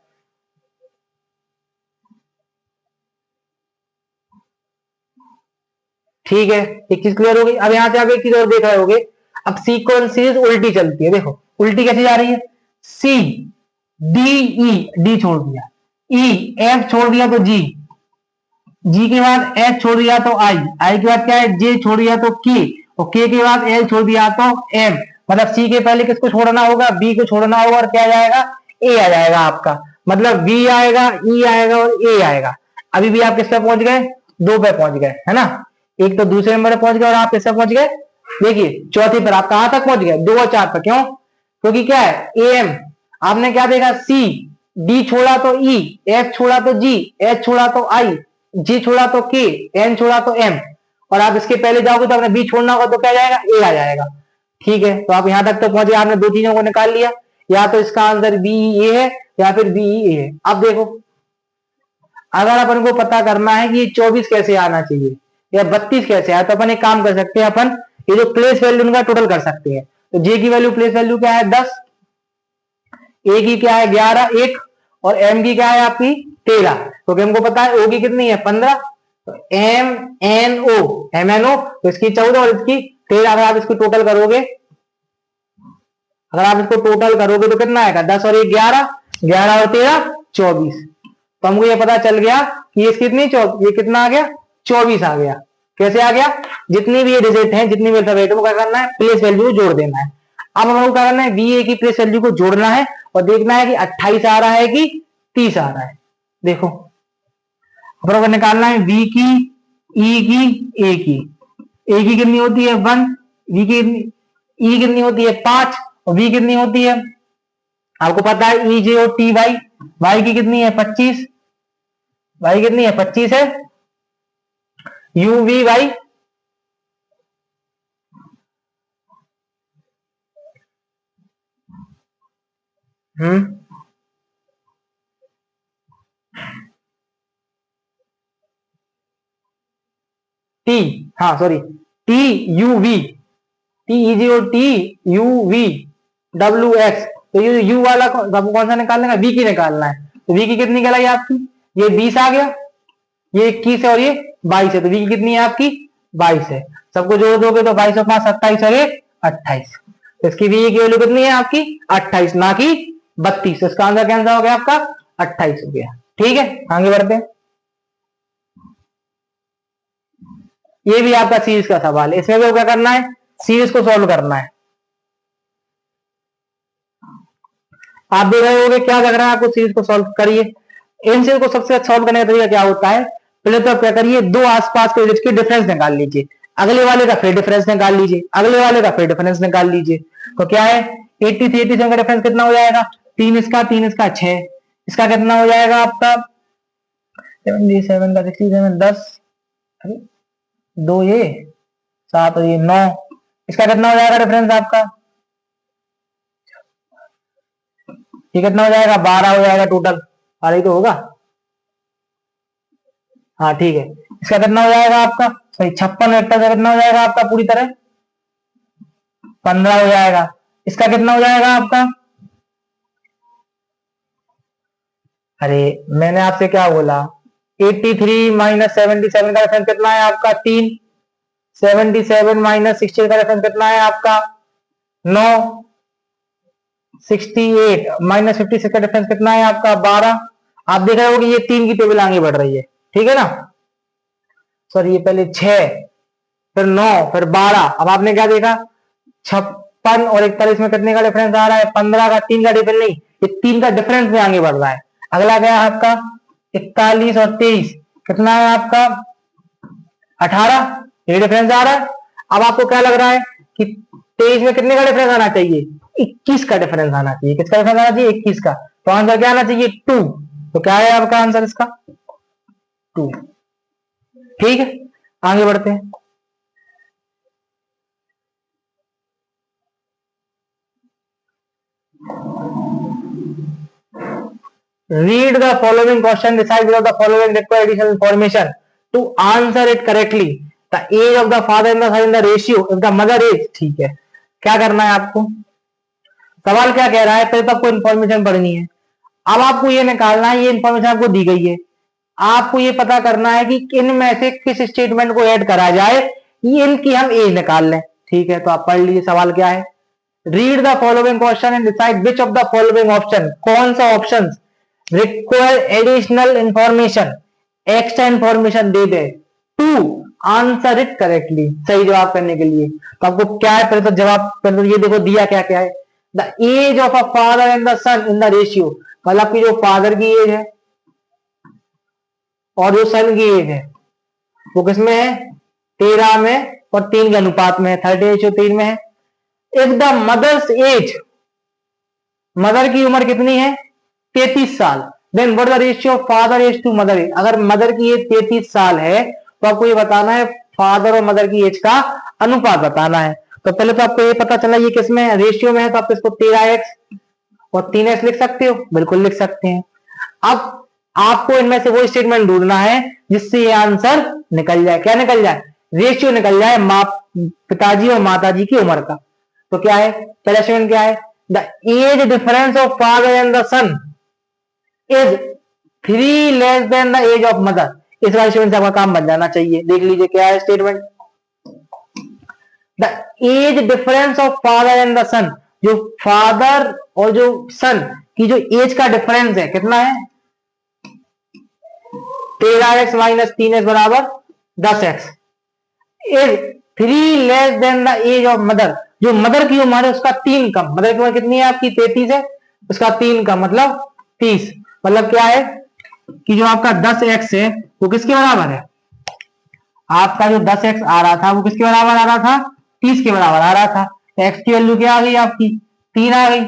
ठीक है, एक चीज क्लियर हो गई। अब यहां से आप एक चीज और देख रहे होगे, अब सीक्वेंस सीरीज उल्टी चलती है। देखो उल्टी कैसे जा रही है, सी डी ई, डी छोड़ दिया, ई एफ छोड़ दिया तो जी, जी के बाद एच छोड़ दिया तो आई, आई के बाद क्या है जे छोड़ दिया तो के, और के बाद एल छोड़ दिया तो एम। मतलब सी के पहले किसको छोड़ना होगा, बी को छोड़ना होगा, और क्या आ जाएगा, ए आ जाएगा आपका। मतलब बी आएगा, ई आएगा और ए आएगा। अभी भी आप किस पे पहुंच गए, दो पे पहुंच गए है ना, एक तो दूसरे नंबर पे पहुंच गए और आप किस पे पहुंच गए, देखिए चौथे पर आप कहां तक पहुंच गए, 2 और 4 पर। क्यों, क्योंकि क्या है ए एम, आपने क्या देखा, सी, डी छोड़ा तो ई, एफ छोड़ा तो जी, एच छोड़ा तो आई, जी छोड़ा तो के, एन छोड़ा तो एम, और आप इसके पहले जाओगे तो आपने बी छोड़ना होगा तो क्या जाएगा, ए आ जाएगा। ठीक है, तो आप यहां तक तो पहुंचे, आपने दो चीजों को निकाल लिया, या तो इसका आंसर बी ए है या फिर बी ए है। अब देखो, अगर अपन को पता करना है कि ये 24 कैसे आना चाहिए या 32 कैसे आया, तो अपन एक काम कर सकते हैं, अपन ये जो प्लेस वैल्यू उनका टोटल कर सकते हैं। तो जे की वैल्यू, प्लेस वैल्यू क्या है 10, ए की क्या है 11 1, और एम की क्या है आपकी 13, क्योंकि हमको पता है ओ की कितनी है 15। तो M N O, M N O, तो इसकी 14 और इसकी 13। अगर आप इसको टोटल करोगे, अगर आप इसको टोटल करोगे तो कितना आएगा, 10 और 1 11, 11 और 13 24। तो हमको ये पता चल गया कि ये कितनी, ये कितना आ गया 24 आ गया। कैसे आ गया, जितनी भी ये डिजिट है, जितनी भी अल्फाबेट है, वो क्या करना है, प्लेस वैल्यू को जोड़ देना है। अब हमको क्या करना है, बी ए की प्लेस वैल्यू को जोड़ना है और देखना है कि 28 आ रहा है कि 30 आ रहा है। देखो अपन को निकालना है वी की, ई की, ए की। ए की कितनी होती है 1, वी की ई कितनी होती है 5, और वी कितनी होती है, आपको पता है ई जे और टी वाई, वाई की कितनी है 25, वाई कितनी है 25 है, यू वी वाई, हम्म हाँ sorry, T U V, TEGOTUVWX। तो ये यू वाला कौन सा निकालने का, वी की निकालना है। तो वी की कितनी कहलाई आपकी, ये 20 आ गया, ये 21 है और ये 22 है, तो वी की कितनी है आपकी 22 है। सबको जोड़ दोगे तो 22 और 5 27 और 1 28। तो इसकी वी की वैल्यू कितनी है आपकी 28, ना कि 32। तो इसका आंसर कैंसिल हो गया आपका 28 हो गया। ठीक है, आगे बढ़ते हैं। ये भी आपका सीरीज का सवाल है, इसमें भी क्या करना है, सीरीज को सॉल्व करना है। आप देख रहे होगे क्या लग रहा है आपको, सीरीज को सॉल्व करिए। इन सीरीज को सबसे अच्छा सॉल्व करने का तरीका क्या होता है, पहले तो आप क्या करिए, दो आसपास के के डिफरेंस निकाल लीजिए, अगले वाले का फिर डिफरेंस निकाल लीजिए, अगले वाले का फिर डिफरेंस निकाल लीजिए। तो क्या है 83 87 का डिफरेंस कितना हो जाएगा, 3 इसका 6, इसका कितना हो जाएगा आपका 77 का 67 10, अरे 2 ये 7 और ये 9, इसका कितना हो जाएगा डिफरेंस आपका, ये कितना हो जाएगा 12 हो जाएगा टोटल, 12 ही तो होगा। हाँ ठीक है, इसका कितना हो जाएगा आपका सही 56 वेक्टर का कितना हो जाएगा आपका पूरी तरह 15 हो जाएगा। इसका कितना हो जाएगा आपका, अरे मैंने आपसे क्या बोला, 83 माइनस 77 का रेफरेंस कितना है आपका 3, 77 माइनस 16 का रेफरेंस कितना है आपका 9, 68 माइनस 56 का डिफरेंस कितना है आपका 12। आप देख रहे हो कि ये 3 की टेबल आगे बढ़ रही है, ठीक है ना। सॉरी ये पहले 6 फिर 9 फिर 12, अब आपने क्या देखा 56 और 41 में कितने का डिफरेंस आ रहा है 15 का, 3 का डिफरेंस नहीं, ये 3 का डिफरेंस में आगे बढ़ रहा है। अगला क्या है आपका 41 और 23 कितना है आपका 18, ये डिफरेंस आ रहा है। अब आपको क्या लग रहा है कि 23 में कितने का डिफरेंस आना चाहिए 21 का डिफरेंस आना चाहिए, किसका डिफरेंस आना चाहिए 21 का। तो आंसर क्या आना चाहिए 2। तो क्या है आपका आंसर इसका 2। ठीक है, आगे बढ़ते हैं। Read the following question, decide whether the following require additional information to answer it correctly. The age of the father and the son in the ratio if the mother is, ठीक है। क्या करना है आपको, सवाल क्या कह रहा है, पहले तो आपको इन्फॉर्मेशन पढ़नी है। अब आपको ये निकालना है, ये इन्फॉर्मेशन आपको दी गई है, आपको ये पता करना है कि इनमें से किस स्टेटमेंट को ऐड करा जाए, ये इनकी हम एज निकाल लें। ठीक है, तो आप पढ़ लीजिए सवाल क्या है। Read the following question and decide which of the following option, कौन सा option require additional information, extra information दे दे टू आंसर इट करेक्टली, सही जवाब करने के लिए। तो आपको क्या है, पहले तो जवाब, पहले तो ये देखो दिया क्या क्या है, the age of a father and the son in the ratio, मतलब कि जो फादर की एज है और जो सन की एज है वो किसमें है 13 में और 3 के अनुपात में है, 30:3 में है। If the mother's age, mother की उम्र कितनी है 33 साल, then what the ratio of father age to mother age. अगर मदर की एज 33 साल है तो आपको ये बताना है फादर और मदर की एज का अनुपात बताना है। तो पहले तो आपको ये पता चला ये किसमें रेशियो में है, तो आप इसको 13x और 3x लिख सकते हो, बिल्कुल लिख सकते हैं। अब आपको इनमें से वो स्टेटमेंट ढूंढना है जिससे ये आंसर निकल जाए, क्या निकल जाए, रेशियो निकल जाए पिताजी और माताजी की उम्र का। तो क्या है पहला स्टेटमेंट क्या है, the age difference of father and the son is 3 less than the age of mother. इस वाले स्टेटमेंट से आपका काम बन जाना चाहिए। देख लीजिए क्या है statement, the age difference of father and the son, जो फादर और जो सन की जो एज का डिफरेंस है कितना है 13x माइनस 3x बराबर 10x, is 3 less than the age of mother, जो मदर की उम्र है उसका 3 कम, मदर की उम्र कितनी है आपकी 33 है, उसका 3 कम मतलब 30। मतलब क्या है कि जो आपका 10x है वो किसके बराबर है, आपका जो 10x आ रहा था वो किसके बराबर आ रहा था 30 के बराबर आ रहा था। तो x की वैल्यू क्या आ गई आपकी 3 आ गई।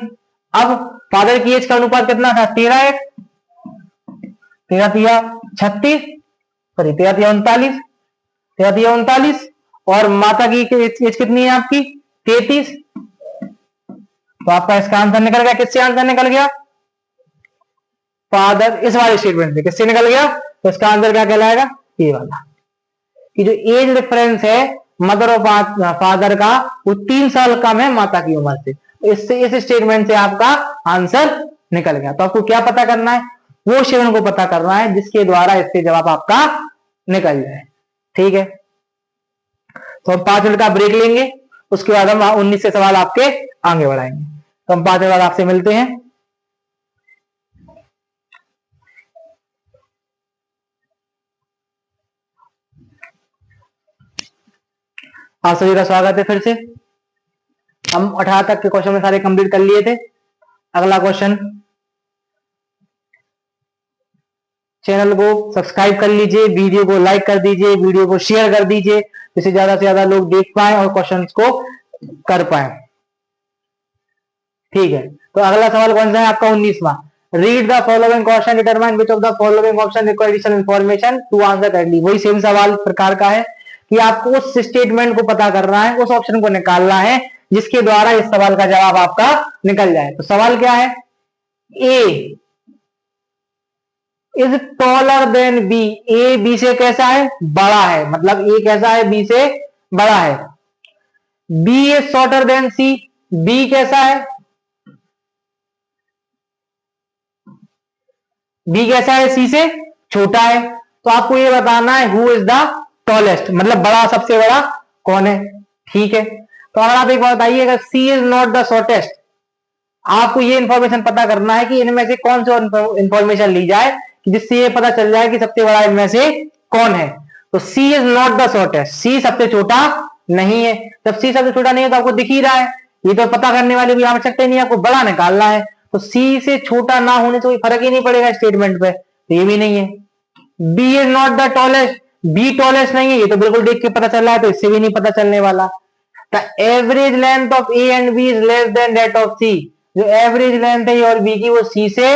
अब फादर की एज का अनुपात कितना था 13x, 13×3=36, सॉरी 13×3=39, 13×3=39 और माता की एज कितनी है आपकी 33। तो आपका इसका आंसर निकल गया, किससे आंसर निकल गया फादर, इस वाले स्टेटमेंट से किससे निकल गया, तो इसका आंसर क्या कहलाएगा ये वाला। कि जो एज डिफरेंस है मदर और फादर का वो 3 साल कम है माता की उम्र से। तो इससे इस स्टेटमेंट से आपका आंसर निकल गया। तो आपको क्या पता करना है, वो स्टेटमेंट को पता करना है जिसके द्वारा इससे जवाब आपका निकल जाए। ठीक है, तो हम 5 मिनट का ब्रेक लेंगे, उसके बाद हम 19 से सवाल आपके आगे बढ़ाएंगे। तो हम 5 मिनट बाद आपसे मिलते हैं। आप सभी का स्वागत है फिर से। हम 18 तक के क्वेश्चन में सारे कंप्लीट कर लिए थे। अगला क्वेश्चन, चैनल को सब्सक्राइब कर लीजिए, वीडियो को लाइक कर दीजिए, वीडियो को शेयर कर दीजिए, जिससे ज्यादा से ज्यादा लोग देख पाए और क्वेश्चंस को कर पाए। ठीक है, तो अगला सवाल कौन सा है आपका 19वां। Read the following question, determine which of the following option require additional information to answer correctly. वही सेम सवाल प्रकार का है कि आपको उस स्टेटमेंट को पता करना है, उस ऑप्शन को निकालना है जिसके द्वारा इस सवाल का जवाब आपका निकल जाए। तो सवाल क्या है, A is taller than B, A B से कैसा है, बड़ा है, मतलब ए कैसा है, बी से बड़ा है। B is shorter than C, B कैसा है, बी कैसा है, सी से छोटा है। तो आपको ये बताना है हु इज द टॉलेस्ट, मतलब बड़ा, सबसे बड़ा कौन है। ठीक है, तो अगर आप एक बात बताइए, अगर सी इज नॉट द शॉर्टेस्ट, आपको ये इंफॉर्मेशन पता करना है कि इनमें से कौन सी इंफॉर्मेशन ली जाए जिससे ये पता चल जाए कि सबसे बड़ा इनमें से कौन है। तो सी इज नॉट द शॉर्टेस्ट, सी सबसे छोटा नहीं है। जब सी सबसे छोटा नहीं है तो आपको दिख ही रहा है, ये तो पता करने वाली भी आवश्यकता नहीं है, आपको बड़ा निकालना है। तो सी से छोटा ना होने से कोई फर्क ही नहीं पड़ेगा स्टेटमेंट पे, तो ये भी नहीं है। B is not the tallest, B tallest नहीं है, ये तो बिल्कुल देख के पता चल रहा है, तो इससे भी नहीं पता चलने वाला। The average length of A and B is less than that of C, जो एवरेज लेंथ है ए और बी की वो सी से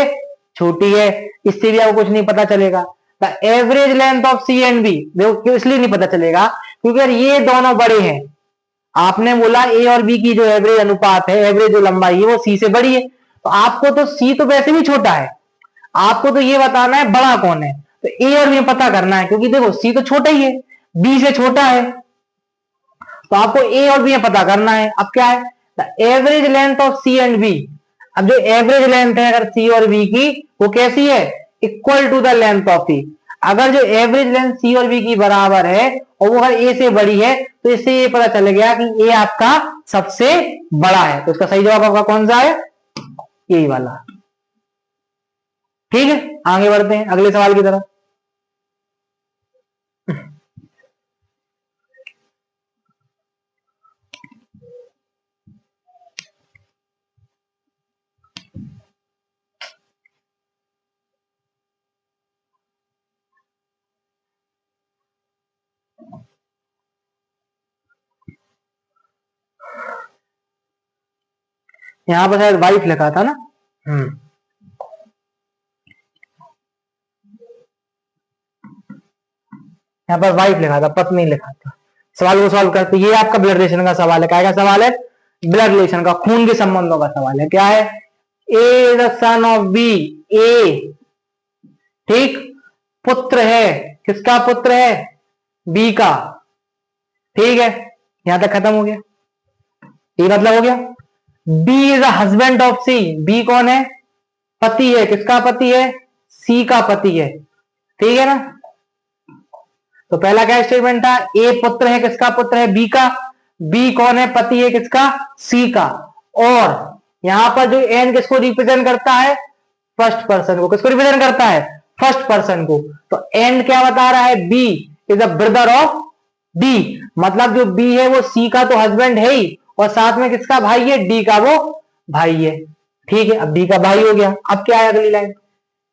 छोटी है, इससे भी आपको कुछ नहीं पता चलेगा। The average length of C and B, देखो क्यों इसलिए नहीं पता चलेगा क्योंकि यार ये दोनों बड़े हैं। आपने बोला ए और बी की जो एवरेज अनुपात है, एवरेज जो लंबाई है वो सी से बड़ी है, तो आपको तो सी तो वैसे भी छोटा है, आपको तो ये बताना है बड़ा कौन है। तो ए और बी पता करना है, क्योंकि देखो सी तो छोटा ही है, बी से छोटा है, तो आपको ए और बी पता करना है। अब क्या है, the average length of C and B. अब जो एवरेज लेंथ है अगर सी और बी की, वो कैसी है, equal to the length of E. अगर जो एवरेज लेंथ सी और बी की बराबर है और वो अगर ए से बड़ी है, तो इससे ये पता चल गया कि ए आपका सबसे बड़ा है। तो इसका सही जवाब आपका कौन सा है, यही वाला। ठीक है, आगे बढ़ते हैं अगले सवाल की तरफ। यहां पर शायद वाइफ लिखा था ना, यहाँ पर वाइफ लिखा था, पत्नी लिखा था। सवाल को सॉल्व करते, ये आपका ब्लड रिलेशन का सवाल है। क्या का सवाल है, ब्लड रिलेशन का, खून के संबंधों का सवाल है। क्या है, ए द सन ऑफ बी, ए ठीक पुत्र है, किसका पुत्र है, बी का। ठीक है, यहां तक खत्म हो गया, ये मतलब हो गया। B is the husband of C, B कौन है, पति है, किसका पति है, सी का पति है। ठीक है ना, तो पहला क्या स्टेटमेंट था, ए पुत्र है, किसका पुत्र है, बी का, बी कौन है, पति है, किसका, सी का। और यहां पर जो एन किसको रिप्रेजेंट करता है, फर्स्ट पर्सन को। किसको रिप्रेजेंट करता है, फर्स्ट पर्सन को। तो एन क्या बता रहा है, B is a brother of D, मतलब जो बी है वो सी का तो हस्बैंड है ही, और साथ में किसका भाई है, डी का वो भाई है। ठीक है, अब डी का भाई हो गया। अब क्या है अगली line,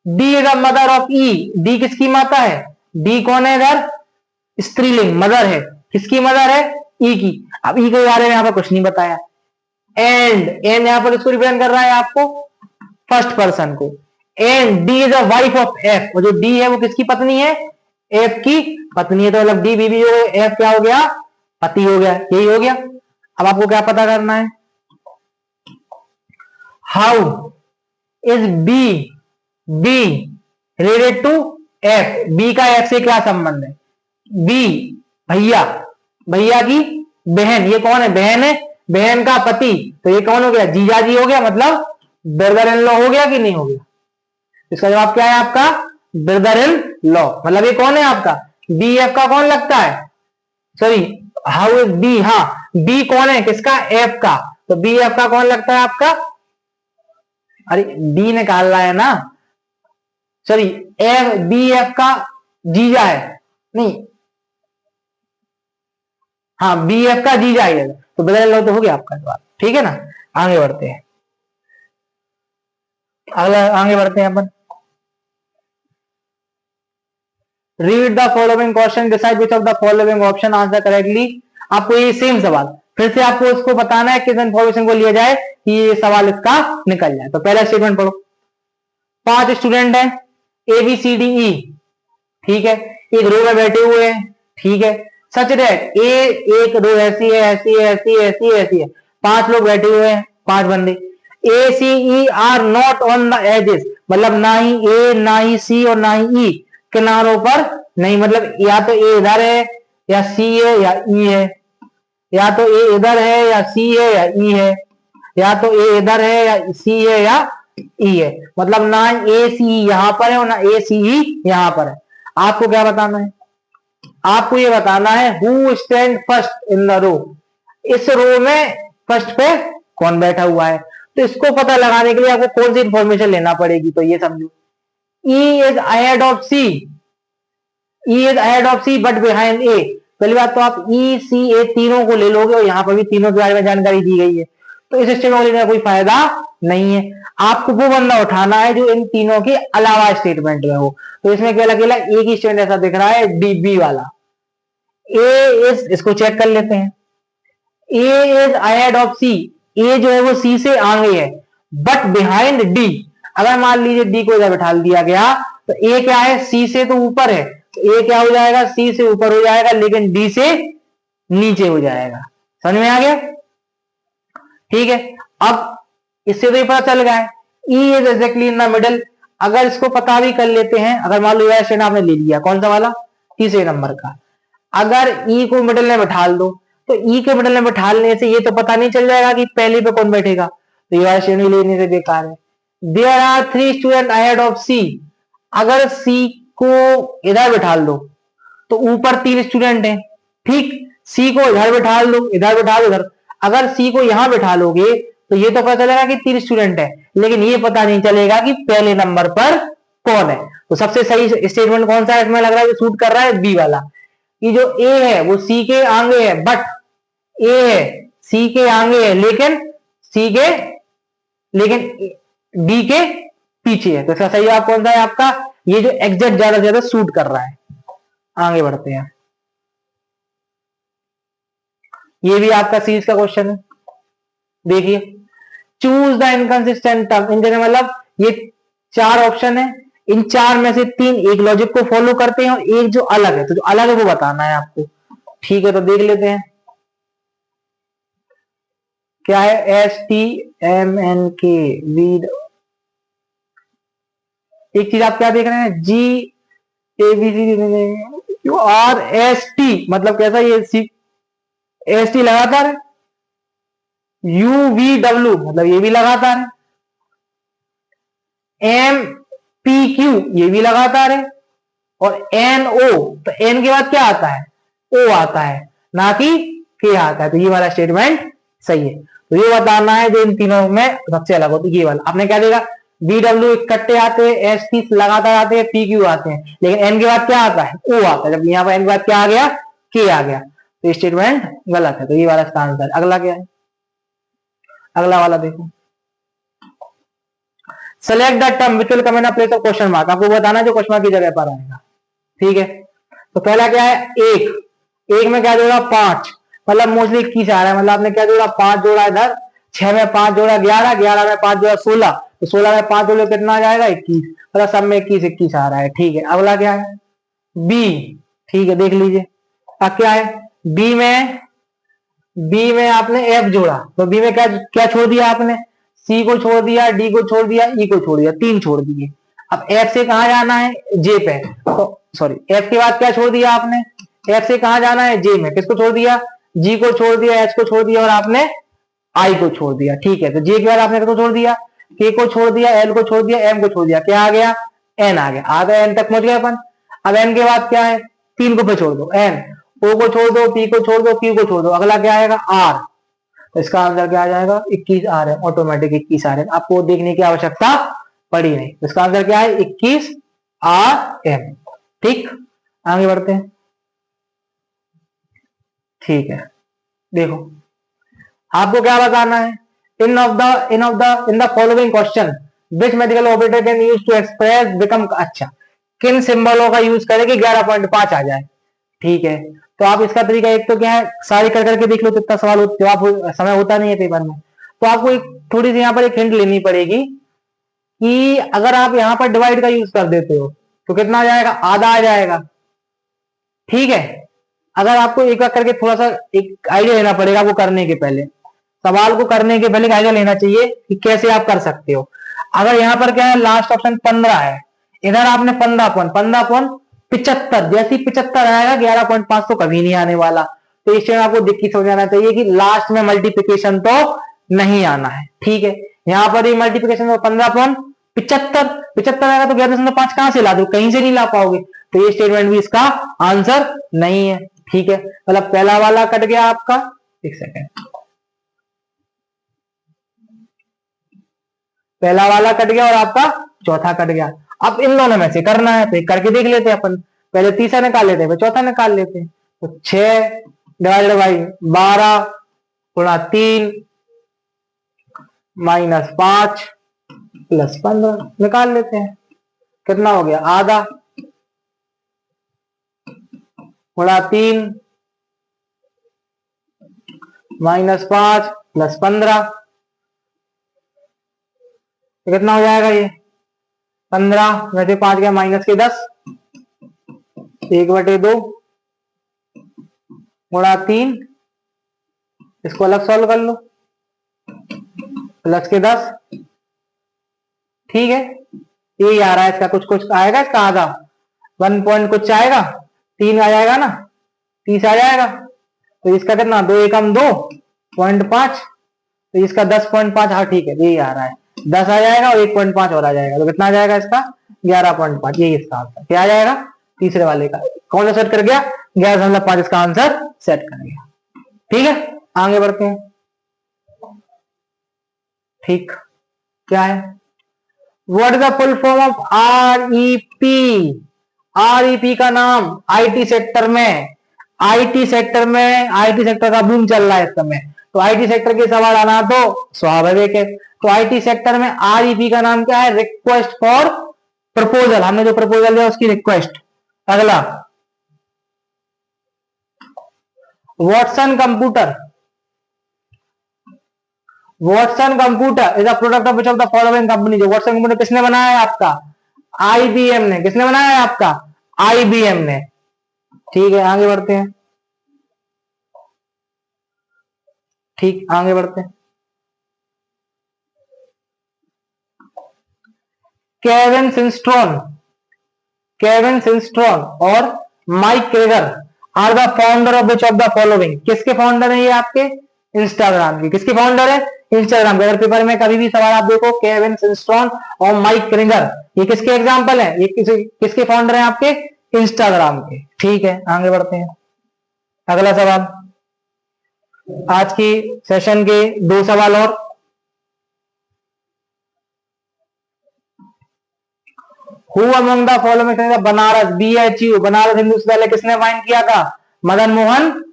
D is a mother of E, D किसकी माता है, डी कौन है इधर, स्त्रीलिंग, मदर है, किसकी मदर है, ई की। अब ई के बारे में यहां पर कुछ नहीं बताया। एंड एन यहां पर इसको रिप्रेजेंट कर रहा है आपको, फर्स्ट पर्सन को। And D is a wife of F, और जो डी है वो किसकी पत्नी है, एफ की पत्नी है। तो मतलब डी बीबी जो एफ क्या हो गया, पति हो गया, यही हो गया। अब आपको क्या पता करना है, how is B, B related to F, B का एफ से क्या संबंध है, बी भैया, भैया की बहन, ये कौन है? बहन है, बहन का पति, तो ये कौन हो गया? जीजाजी हो गया, मतलब ब्रदर इन लॉ हो गया कि नहीं हो गया? इसका जवाब क्या है आपका? Brother in law. मतलब ये कौन है आपका? बी एफ का कौन लगता है? सॉरी, हाउ इज बी, हाँ बी कौन है किसका? एफ का। तो बी एफ का कौन लगता है आपका? अरे डी निकाल रहा है ना, सॉरी एफ, बी एफ का जीजा है, नहीं हाँ बी एफ का जीजा है, तो बदल लो तो हो गया आपका जवाब। ठीक है ना, आगे बढ़ते हैं, अगला आगे बढ़ते हैं अपन। Read the following question, decide which of the following option answer correctly. आपको ये सेम सवाल फिर से आपको इसको बताना है, किस इंफॉर्मेशन को लिया जाए कि ये सवाल इसका निकल जाए। तो पहला स्टेटमेंट पढ़ो। 5 स्टूडेंट हैं, ए बी सी डी ई, ठीक है, एक रो में बैठे हुए हैं, ठीक है, सच दैट ए, एक रो ऐसी है, ऐसी है, ऐसी है, ऐसी है, ऐसी है, 5 लोग बैठे हुए हैं, 5 बंदे। A C E are not on the edges, मतलब ना ही ए, ना ही सी और ना ही ई किनारों पर नहीं, मतलब या तो ए इधर है या सी है या ई है, या तो ए इधर है या सी है या ई है, या तो ए इधर है या सी है या ई है, मतलब ना ए सी यहां पर है और ना ए सी ई यहां पर है। आपको क्या बताना है? आपको ये बताना है who stand first in the row, इस रो में फर्स्ट पे कौन बैठा हुआ है। तो इसको पता लगाने के लिए आपको कौन सी इंफॉर्मेशन लेना पड़ेगी, तो ये समझो, E is ahead of C, E is ahead of C but behind A. पहली बात तो आप ई सी ए तीनों को ले लोगे और यहां पर भी तीनों के बारे में जानकारी दी गई है, तो इस स्टेटमेंट को लेने का कोई फायदा नहीं है। आपको वो बंदा उठाना है जो इन तीनों के अलावा स्टेटमेंट में हो। तो इसमें केवल अकेला एक ही स्टेटमेंट ऐसा दिख रहा है, डी बी वाला। ए इज, इसको चेक कर लेते हैं, ए इज अहेड ऑफ सी, ए जो है वो सी से आगे है, बट बिहाइंड डी। अगर मान लीजिए डी को इधर बैठा दिया गया तो ए क्या है? सी से तो ऊपर है, तो ए क्या हो जाएगा? सी से ऊपर हो जाएगा, लेकिन डी से नीचे हो जाएगा। समझ में आ गया? ठीक है, अब इससे तो ये पता चल गया है E is exactly in the middle. अगर इसको पता भी कर लेते हैं, अगर मान लो स्टैंड आपने ले लिया, कौन सा वाला? तीसरे नंबर का, अगर ई को मिडल में बैठा दो, तो ई के मिडल में बैठाने से ये तो पता नहीं चल जाएगा कि पहले पे कौन बैठेगा, तो ये वाला श्रेणी लेने से बेकार है। There are 3 student ahead of C, अगर सी को इधर बैठा दो तो ऊपर 3 स्टूडेंट हैं, ठीक, सी को इधर बैठा दो, इधर बैठा दो, इधर, अगर सी को यहां बैठा लोगे तो ये तो पता चलेगा कि 3 स्टूडेंट है, लेकिन ये पता नहीं चलेगा कि पहले नंबर पर कौन है। तो सबसे सही स्टेटमेंट कौन सा है इसमें लग रहा है, जो सूट कर रहा है? बी वाला, कि जो ए है वो सी के आगे है, बट ए है सी के आगे है, लेकिन सी के, लेकिन डी के पीछे है। तो इसका सही जवाब कौन सा है आपका? ये जो एग्जैक्ट ज्यादा से ज्यादा सूट कर रहा है। आगे बढ़ते हैं, ये भी आपका सीरीज का क्वेश्चन है, देखिए, चूज द इनकंसिस्टेंट टर्म, इनका मतलब ये 4 ऑप्शन है, इन 4 में से 3 एक लॉजिक को फॉलो करते हैं और एक जो अलग है, तो जो अलग है वो बताना है आपको। ठीक है, तो देख लेते हैं क्या है। S T M N K वीड, एक चीज आप क्या देख रहे हैं? जी A B C Q R S T, मतलब कैसा? ये सी एस टी लगातार है, यू वी डब्ल्यू मतलब ये भी लगातार है, एम पी क्यू ये भी लगातार है, और एन ओ, तो एन के बाद क्या आता है? ओ आता है, ना कि के आता है। तो ये वाला स्टेटमेंट सही है। तो ये बताना है जो इन तीनों में सबसे अलग हो, तो ये वाला आपने क्या देगा? बी डब्ल्यू इकट्ठे आते हैं, एस टी लगातार आते हैं, पी क्यू आते हैं, लेकिन एन के बाद क्या आता है? ओ आता है। जब यहाँ पर एन के बाद क्या आ गया? के आ गया, तो स्टेटमेंट गलत है। तो ये वाला इसका आंसर। अगला क्या है? अगला वाला देखो, select the term which will come in place of question mark. आपको बताना जो क्वेश्चन मार्क की जगह पर आएगा। ठीक है, तो पहला क्या है? एक में क्या जोड़ा? 5, मतलब मोस्टली 21 आ रहा है, मतलब आपने क्या जोड़ा? 5 जोड़ा इधर, 6 में 5 जोड़ा 11, 11 में 5 जोड़ा 16, तो 16 में 5 जोड़े कितना आ जाएगा? 21, मतलब सब में 21 21 आ रहा है। ठीक है, अगला क्या है? बी, ठीक है देख लीजिए, अब क्या है? बी में आपने एफ जोड़ा, तो बी में क्या क्या छोड़ दिया आपने? सी को छोड़ दिया, डी को छोड़ दिया, ई को छोड़ दिया, 3 छोड़ दिए। अब एफ से कहा जाना है? जे पे, तो सॉरी एफ के बाद क्या छोड़ दिया आपने? एफ से कहा जाना है, जे में। किसको छोड़ दिया, जी को छोड़ दिया, एच को छोड़ दिया और आपने आई को छोड़ दिया। ठीक है, तो जे के बाद आपने किसको छोड़ दिया, के को छोड़ दिया, एल को छोड़ दिया, एम को छोड़ दिया, क्या आ गया, एन आ गया। आगे एन तक पहुंच गए अपन। अब एन के बाद क्या है, 3 को पे छोड़ दो, एन, ओ को छोड़ दो, पी को छोड़ दो, क्यू को छोड़ दो, अगला क्या आएगा, आर। तो इसका आंसर क्या आ जाएगा, 21 आ रहा है, ऑटोमेटिक 21 आ रहा है, आपको देखने की आवश्यकता पड़ी नहीं। इसका आंसर क्या है, 21 आर एम। ठीक, आगे बढ़ते हैं। ठीक है, देखो आपको क्या बताना है, in the following question which mathematical operator can use to express become, अच्छा किन सिंबलों का यूज करें कि 11.5 आ जाए। ठीक है, तो आप इसका तरीका एक तो क्या है, सारी कर करके देख लो, तो इतना सवाल जवाब समय होता नहीं है पेपर में, तो आपको एक थोड़ी सी यहाँ पर एक हिंट लेनी पड़ेगी कि अगर आप यहाँ पर डिवाइड का यूज कर देते हो तो कितना आ जाएगा, आधा आ जाएगा। ठीक है, अगर आपको एक बार करके थोड़ा सा एक आइडिया लेना पड़ेगा वो करने के पहले, सवाल को करने के पहले आइडिया लेना चाहिए कि कैसे आप कर सकते हो। अगर यहाँ पर क्या है, लास्ट ऑप्शन 15 है, इधर आपने 15.75, जैसी 75 आएगा 11.5 तो कभी नहीं आने वाला। तो इसमें आपको दिक्कत हो जाना चाहिए कि लास्ट में मल्टीप्लिकेशन तो नहीं आना है। ठीक है, यहाँ पर ही मल्टीप्लिकेशन तो 15.75 आएगा तो 11.5 कहां से ला दो, कहीं से नहीं ला पाओगे, तो ये स्टेटमेंट भी इसका आंसर नहीं है। ठीक है, मतलब पहला वाला कट गया आपका, एक सेकेंड, पहला वाला कट गया और आपका चौथा कट गया। अब इन दोनों में से करना है तो एक करके देख लेते हैं अपन, पहले तीसरा निकाल लेते हैं फिर चौथा निकाल लेते हैं। तो 6 डिवाइडेड बाई 12 गुणा 3 माइनस 5 प्लस 15 निकाल लेते हैं, कितना हो गया, आधा गुणा 3 माइनस 5 प्लस 15, कितना हो जाएगा ये, 15 में से 5 गया माइनस के 10, 1/2 गुणा 3, इसको अलग सॉल्व कर लो, प्लस के 10। ठीक है, यही आ रहा है, इसका कुछ कुछ आएगा, इसका आधा 1 पॉइंट कुछ आएगा, 3 आ जाएगा ना, 30 आ जाएगा। तो इसका कितना, 2 एकम 2.5, तो इसका 10.5, हाँ ठीक है यही आ रहा है, 10 आ जाएगा और 1.5 और आ जाएगा, तो कितना आ जाएगा इसका 11.5, यही इसका आंसर क्या आ जाएगा, तीसरे वाले का। कौन सा सेट कर गया, 11.5 इसका आंसर सेट कर गया। ठीक है, आगे बढ़ते हैं। ठीक, क्या है, what is the full form of REP. REP का नाम आईटी सेक्टर में, आईटी सेक्टर का बूम चल रहा है इस समय, तो आईटी सेक्टर के सवाल आना तो स्वाभाविक है। तो आईटी सेक्टर में आरईपी का नाम क्या है, रिक्वेस्ट फॉर प्रपोजल, हमने जो प्रपोजल दिया उसकी रिक्वेस्ट। अगला Watson computer, Watson computer is a product of which of the following company. जो वॉटसन कंप्यूटर किसने बनाया है आपका, आईबीएम ने। किसने बनाया है आपका, आईबीएम ने। ठीक है, आगे बढ़ते हैं। ठीक, आगे बढ़ते हैं। केविन सिंस्ट्रॉन और Mike Krieger are the founder of which of the following. किसके फाउंडर है ये आपके, इंस्टाग्राम की। किसके फाउंडर है, इंस्टाग्राम के। अगर पेपर में कभी भी सवाल आप देखो, केविन सिंस्ट्रॉन और माइक क्रेगर, ये किसके एग्जाम्पल है, ये किसके फाउंडर है आपके, इंस्टाग्राम के। ठीक है, आगे बढ़ते हैं। अगला सवाल, आज की सेशन के 2 सवाल और। Who among the following, Banaras, BHU, Banaras Hindu विश्वविद्यालय किसने फाइंड किया था, मदन मोहन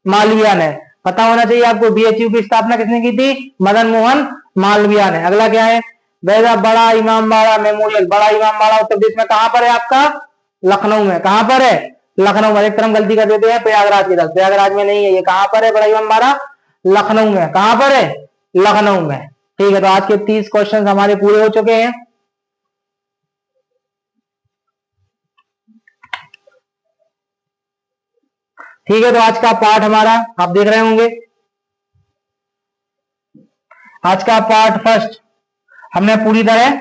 मालवीय ने। पता होना चाहिए आपको, BHU की स्थापना किसने की थी, मदन मोहन मालवीय ने। अगला क्या है, बड़ा इमामबाड़ा मेमोरियल। बड़ा इमामबाड़ा उत्तर प्रदेश में कहां पर है आपका, लखनऊ में। कहां पर है, लखनऊ में। एक तरफ गलती कर देते हैं प्रयागराज की तरफ, प्रयागराज में नहीं है, ये कहां पर है, बड़ा इमामबाड़ा लखनऊ में। कहां पर है, लखनऊ में। ठीक है, तो आज के 30 क्वेश्चन हमारे पूरे हो चुके हैं। ठीक है, तो आज का पार्ट हमारा आप देख रहे होंगे, आज का पार्ट फर्स्ट हमने पूरी तरह,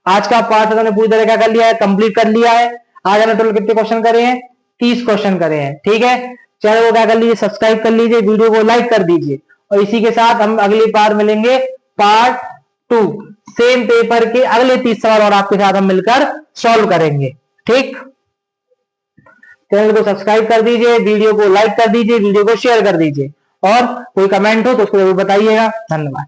आज का पार्ट हमने पूरी तरह क्या कर लिया है, कंप्लीट कर लिया है। आज हमने टोटल कितने क्वेश्चन करे हैं, 30 क्वेश्चन करे हैं। ठीक है, चैनल को क्या कर लीजिए, सब्सक्राइब कर लीजिए, वीडियो को लाइक कर दीजिए, और इसी के साथ हम अगली बार मिलेंगे पार्ट 2, सेम पेपर के अगले 30 सवाल और आपके साथ हम मिलकर सॉल्व करेंगे। ठीक, चैनल को सब्सक्राइब कर दीजिए, वीडियो को लाइक कर दीजिए, वीडियो को शेयर कर दीजिए, और कोई कमेंट हो तो उसको जरूर बताइएगा। धन्यवाद।